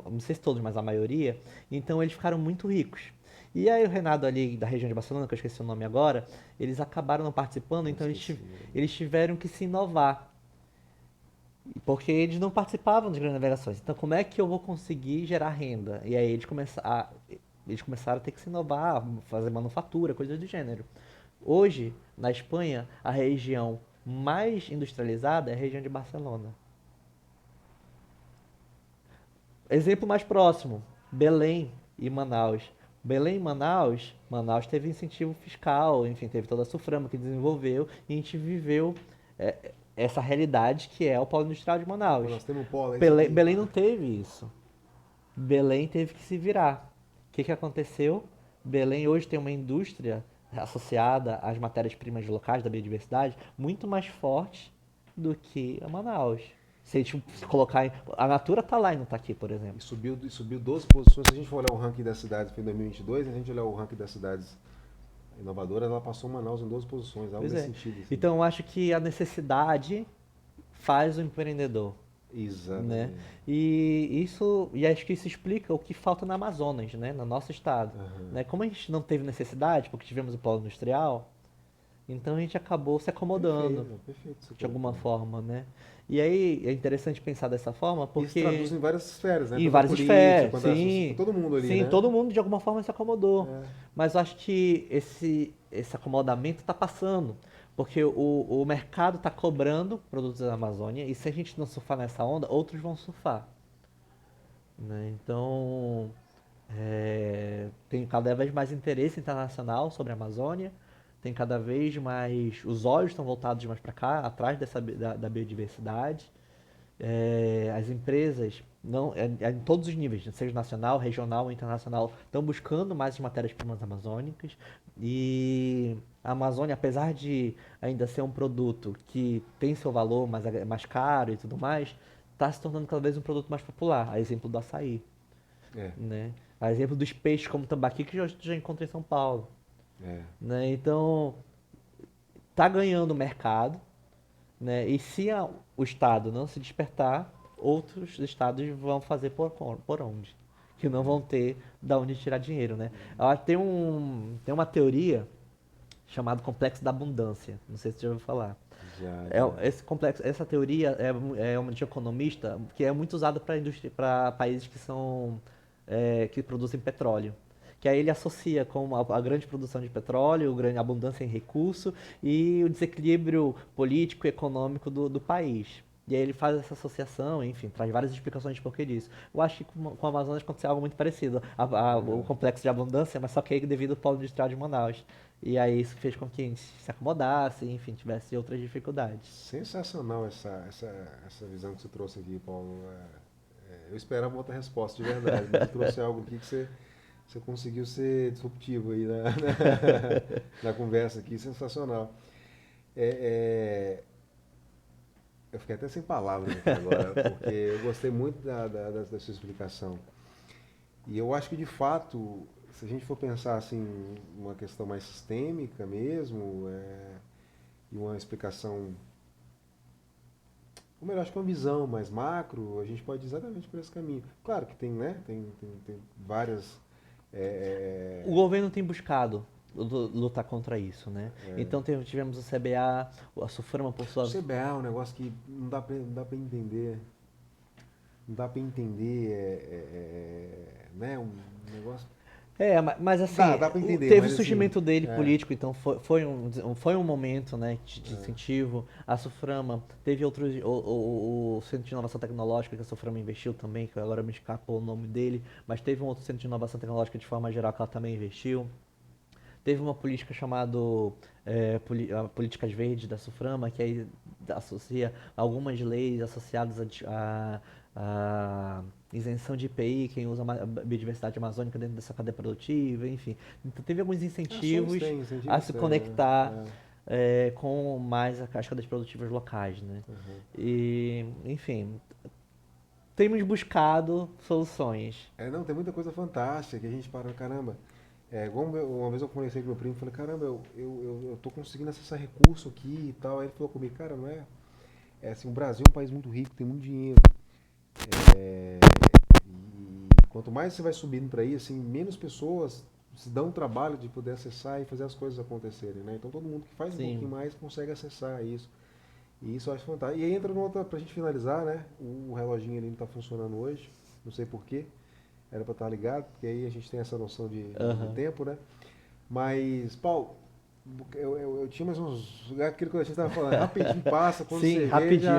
não sei se todos, mas a maioria, então eles ficaram muito ricos. E aí o reinado ali da região de Barcelona, que eu esqueci o nome agora, eles acabaram não participando, Eu então esqueci. eles tiveram que se inovar. Porque eles não participavam das grandes navegações. Então, como é que eu vou conseguir gerar renda? E aí eles começaram a ter que se inovar, fazer manufatura, coisas do gênero. Hoje, na Espanha, a região mais industrializada é a região de Barcelona. Exemplo mais próximo, Belém e Manaus. Belém e Manaus teve incentivo fiscal, enfim, teve toda a SUFRAMA que desenvolveu e a gente viveu essa realidade que é o polo industrial de Pô, Manaus. nós temos um polo, é isso Belém, aqui. Belém não teve isso. Belém teve que se virar. O que aconteceu? Belém hoje tem uma indústria associada às matérias-primas locais da biodiversidade muito mais forte do que a Manaus. Se a gente se colocar a Natura tá lá e não tá aqui, por exemplo. E subiu 12 posições. Se a gente for olhar o ranking das cidades em 2022, se a gente olhar o ranking das cidades inovadoras, ela passou Manaus em 12 posições, algo Pois nesse é. sentido. Assim. Então eu acho que a necessidade faz o empreendedor, né? Exatamente. E acho que isso explica o que falta na Amazonas, né? No nosso estado, Aham. né? Como a gente não teve necessidade, porque tivemos o polo industrial, então a gente acabou se acomodando Perfeito, perfeito você de alguma colocou. forma, né? E aí é interessante pensar dessa forma Isso traduz porque em várias esferas, né? em Tanto a várias política esferas, quanto a sociedade, sim, todo mundo ali, sim, né? todo mundo de alguma forma se acomodou. É. Mas eu acho que esse acomodamento está passando, porque o mercado está cobrando produtos da Amazônia e se a gente não surfar nessa onda, outros vão surfar, né? Então, tem cada vez mais interesse internacional sobre a Amazônia, tem cada vez mais, os olhos estão voltados mais para cá, atrás da biodiversidade. As empresas, não, em todos os níveis, seja nacional, regional ou internacional, estão buscando mais as matérias-primas amazônicas. E a Amazônia, apesar de ainda ser um produto que tem seu valor mais caro e tudo mais, está se tornando cada vez um produto mais popular. A exemplo do açaí, É, né? A exemplo dos peixes como tambaqui que já encontrei em São Paulo, é. né? Então, tá ganhando mercado, né? E se o Estado não se despertar, outros estados vão fazer por onde? Que não vão ter da onde tirar dinheiro, né? Tem uma teoria chamada complexo da abundância. Não sei se você já ouviu falar. Já, já. Essa teoria é uma de economista que é muito usada para países que produzem petróleo. Que aí ele associa com a grande produção de petróleo, a grande abundância em recurso e o desequilíbrio político e econômico do país. E aí ele faz essa associação, enfim, traz várias explicações de porquê disso. Eu acho que com o Amazonas aconteceu algo muito parecido. O Legal. complexo de abundância, mas só que aí devido ao polo industrial de Manaus. E aí isso fez com que a gente se acomodasse, enfim, tivesse outras dificuldades. Sensacional essa visão que você trouxe aqui, Paulo. Eu esperava outra resposta de verdade, mas você trouxe algo aqui que você conseguiu ser disruptivo aí na conversa aqui, sensacional. É, é, eu fiquei até sem palavras aqui agora, porque eu gostei muito da sua explicação. E eu acho que de fato, se a gente for pensar assim, uma questão mais sistêmica mesmo, e uma explicação, ou melhor, acho que uma visão mais macro, a gente pode ir exatamente por esse caminho. Claro que tem, né? Tem várias. O É, governo tem buscado lutar contra isso, né? Então tivemos o CBA, a SUFRAMA por o sua. CBA é um negócio que não dá pra entender. Não dá pra entender, né? Um negócio. Mas Dá, assim, dá pra entender, teve o mas assim. surgimento dele É, político, então foi um momento, né, de incentivo. A SUFRAMA teve outros, o Centro de Inovação Tecnológica que a SUFRAMA investiu também, que agora me escapou o nome dele, mas teve um outro Centro de Inovação Tecnológica de forma geral que ela também investiu. Teve uma política chamada Políticas Verdes da SUFRAMA, que aí associa algumas leis associadas a isenção de IPI, quem usa a biodiversidade amazônica dentro dessa cadeia produtiva, enfim. Então teve alguns Ações incentivos tem, a incentivos se tem, né? conectar com mais as cadeias produtivas locais, né? Uhum. E, enfim, temos buscado soluções. Não, tem muita coisa fantástica que a gente para, caramba. Uma vez eu conversei com meu primo e falei, caramba, eu tô conseguindo acessar recurso aqui e tal. Aí ele falou comigo, cara, não é. É assim, o Brasil é um país muito rico, tem muito dinheiro. É, e quanto mais você vai subindo para aí, assim, menos pessoas se dão o trabalho de poder acessar e fazer as coisas acontecerem, né? Então todo mundo que faz um pouquinho Sim. mais consegue acessar isso. E isso eu acho fantástico. E aí entra numa pra gente finalizar, né? O reloginho ali não tá funcionando hoje, não sei porquê. Era para estar ligado, porque aí a gente tem essa noção de Aham. tempo, né? Mas, Paulo, eu tinha mais uns. Aquilo que a gente estava falando, rapidinho passa, quando Sim, você vê, rapidinho.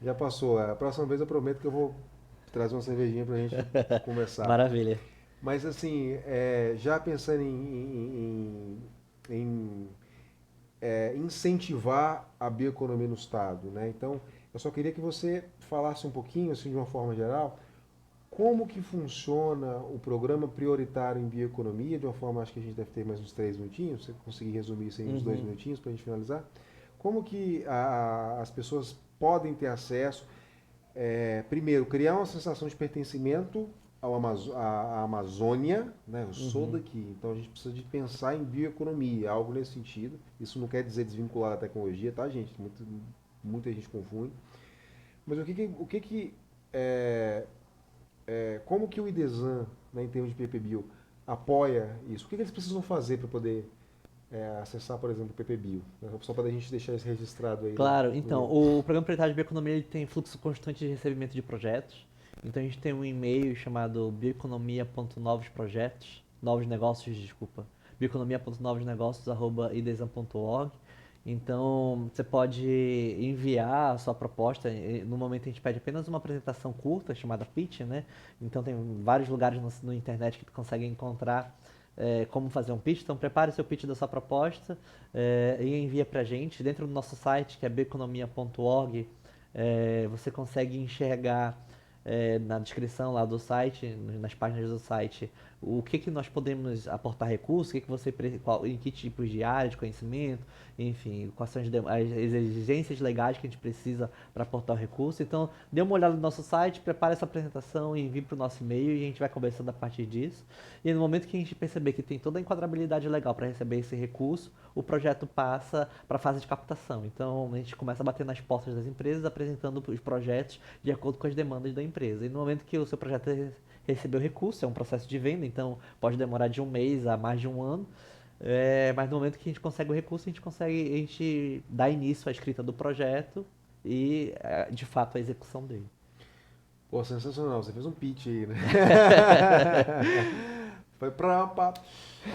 já passou. A próxima vez eu prometo que eu vou trazer uma cervejinha pra gente conversar. Maravilha. Mas, assim, já pensando em incentivar a bioeconomia no Estado, né? Então, eu só queria que você falasse um pouquinho, assim, de uma forma geral, como que funciona o programa prioritário em bioeconomia, de uma forma, acho que a gente deve ter mais uns 3 minutinhos, se você conseguir resumir isso em uns dois Uhum. minutinhos para a gente finalizar. Como que as pessoas podem ter acesso, primeiro, criar uma sensação de pertencimento à Amazônia, né? Eu sou Uhum. daqui, então a gente precisa de pensar em bioeconomia, algo nesse sentido. Isso não quer dizer desvincular da tecnologia, tá, gente? Muita gente confunde. Mas o que que é, como que o IDESAN, né, em termos de PPBio, apoia isso? O que, que eles precisam fazer para poder acessar, por exemplo, o PPBio? Né? Só para a gente deixar isso registrado aí Claro, no então, livro. o Programa Prioritário de Bioeconomia ele tem fluxo constante de recebimento de projetos. Então a gente tem um e-mail chamado bioeconomia.novosprojetos, novos negócios, desculpa, bioeconomia.novosnegócios@idesan.org. Então você pode enviar a sua proposta. No momento a gente pede apenas uma apresentação curta chamada pitch, né? Então tem vários lugares no internet que tu consegue encontrar como fazer um pitch. Então prepare o seu pitch da sua proposta e envia para a gente. Dentro do nosso site, que é beconomia.org, você consegue enxergar na descrição lá do site, nas páginas do site, o que nós podemos aportar recursos, o que você, em que tipos de área de conhecimento, enfim, quais são as exigências legais que a gente precisa para aportar o recurso. Então, dê uma olhada no nosso site, prepare essa apresentação, envie para o nosso e-mail e a gente vai conversando a partir disso. E no momento que a gente perceber que tem toda a enquadrabilidade legal para receber esse recurso, o projeto passa para a fase de captação. Então, a gente começa a bater nas portas das empresas, apresentando os projetos de acordo com as demandas da empresa. E no momento que o seu projeto recebeu recurso, é um processo de venda, então pode demorar de um mês a mais de um ano. Mas no momento que a gente consegue o recurso, a gente dá início à escrita do projeto e, de fato, a execução dele. Pô, sensacional, você fez um pitch aí, né? Foi pra pá.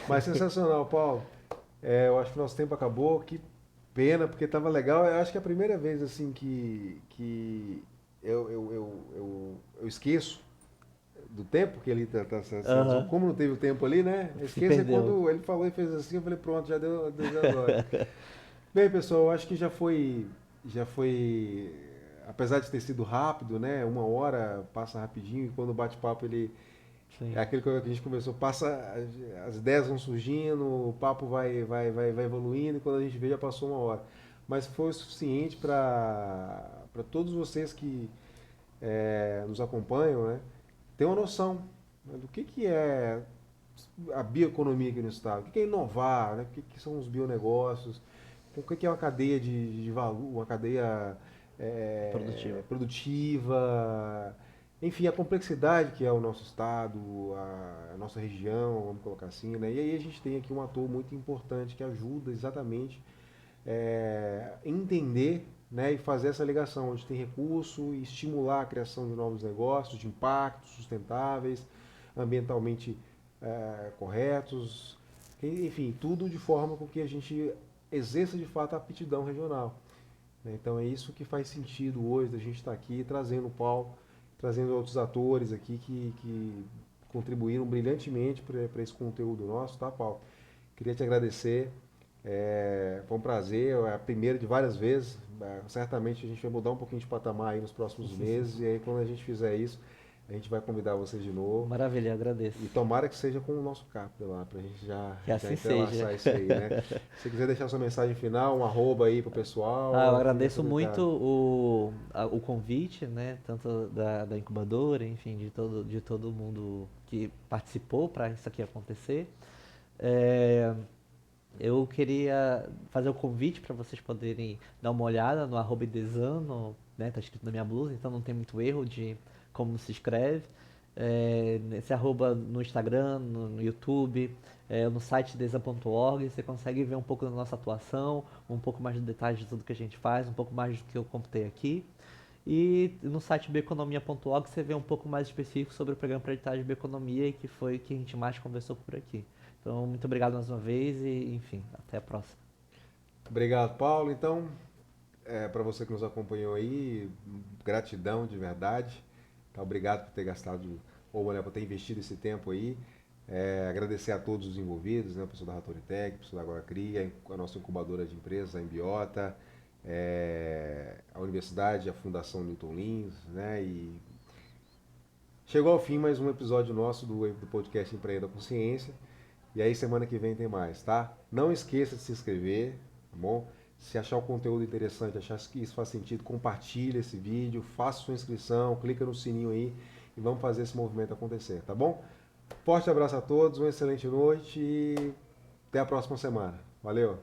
Mas sensacional, Paulo. Eu acho que o nosso tempo acabou, que pena, porque tava legal. Eu acho que é a primeira vez assim que eu esqueço do tempo que ele Aham, como não teve o tempo ali, né? Eu se esqueço é perdeu. quando ele falou e fez assim, eu falei, pronto, já deu dói. Bem, pessoal, eu acho que já foi, apesar de ter sido rápido, né? 1 hora passa rapidinho e quando o bate-papo ele é Sim. aquele que a gente começou, passa, as ideias vão surgindo, o papo vai evoluindo e quando a gente vê já passou 1 hora. Mas foi o suficiente para todos vocês que nos acompanham, né? Ter uma noção, né, do que é a bioeconomia aqui no estado, o que é inovar, né? O que são os bionegócios, o que é uma cadeia de valor, uma cadeia Produtivo. produtiva, enfim, a complexidade que é o nosso estado, a nossa região, vamos colocar assim, né? E aí a gente tem aqui um ator muito importante que ajuda exatamente entender, né, e fazer essa ligação onde tem recurso e estimular a criação de novos negócios de impacto, sustentáveis, ambientalmente corretos, enfim, tudo de forma com que a gente exerça de fato a aptidão regional, né? Então é isso que faz sentido hoje da gente estar aqui trazendo o Paulo, trazendo outros atores aqui que contribuíram brilhantemente para esse conteúdo nosso, tá, Paulo? Queria te agradecer. Foi um prazer, é a primeira de várias vezes. Certamente a gente vai mudar um pouquinho de patamar aí nos próximos meses. E aí, quando a gente fizer isso, a gente vai convidar vocês de novo. Maravilha, eu agradeço. E tomara que seja com o nosso Capri lá, pra gente Que já assim seja. entrelaçar isso aí, né? Se você quiser deixar sua mensagem final, um arroba aí pro pessoal. Eu fica agradeço solitário. muito o convite, né? Tanto da incubadora, enfim, de todo mundo que participou para isso aqui acontecer. É, eu queria fazer o convite para vocês poderem dar uma olhada no @desano, né? Tá escrito na minha blusa, então não tem muito erro de como se escreve. Nesse arroba no Instagram, no YouTube, no site desan.org, você consegue ver um pouco da nossa atuação, um pouco mais de detalhes de tudo que a gente faz, um pouco mais do que eu contei aqui. E no site beconomia.org você vê um pouco mais específico sobre o programa prioritário de Beconomia, que foi o que a gente mais conversou por aqui. Então, muito obrigado mais uma vez e, enfim, até a próxima. Obrigado, Paulo. Então, para você que nos acompanhou aí, gratidão de verdade. Tá, obrigado por ter gastado, ou melhor, por ter investido esse tempo aí. Agradecer a todos os envolvidos, né, o pessoal da Ratoritec, o pessoal da AgroAcria, a nossa incubadora de empresas, a Embiota, a Universidade, a Fundação Newton Lins, né, e chegou ao fim mais um episódio nosso do podcast Empreenda com Ciência. E aí semana que vem tem mais, tá? Não esqueça de se inscrever, tá bom? Se achar o conteúdo interessante, achar que isso faz sentido, compartilhe esse vídeo, faça sua inscrição, clica no sininho aí e vamos fazer esse movimento acontecer, tá bom? Forte abraço a todos, uma excelente noite e até a próxima semana. Valeu!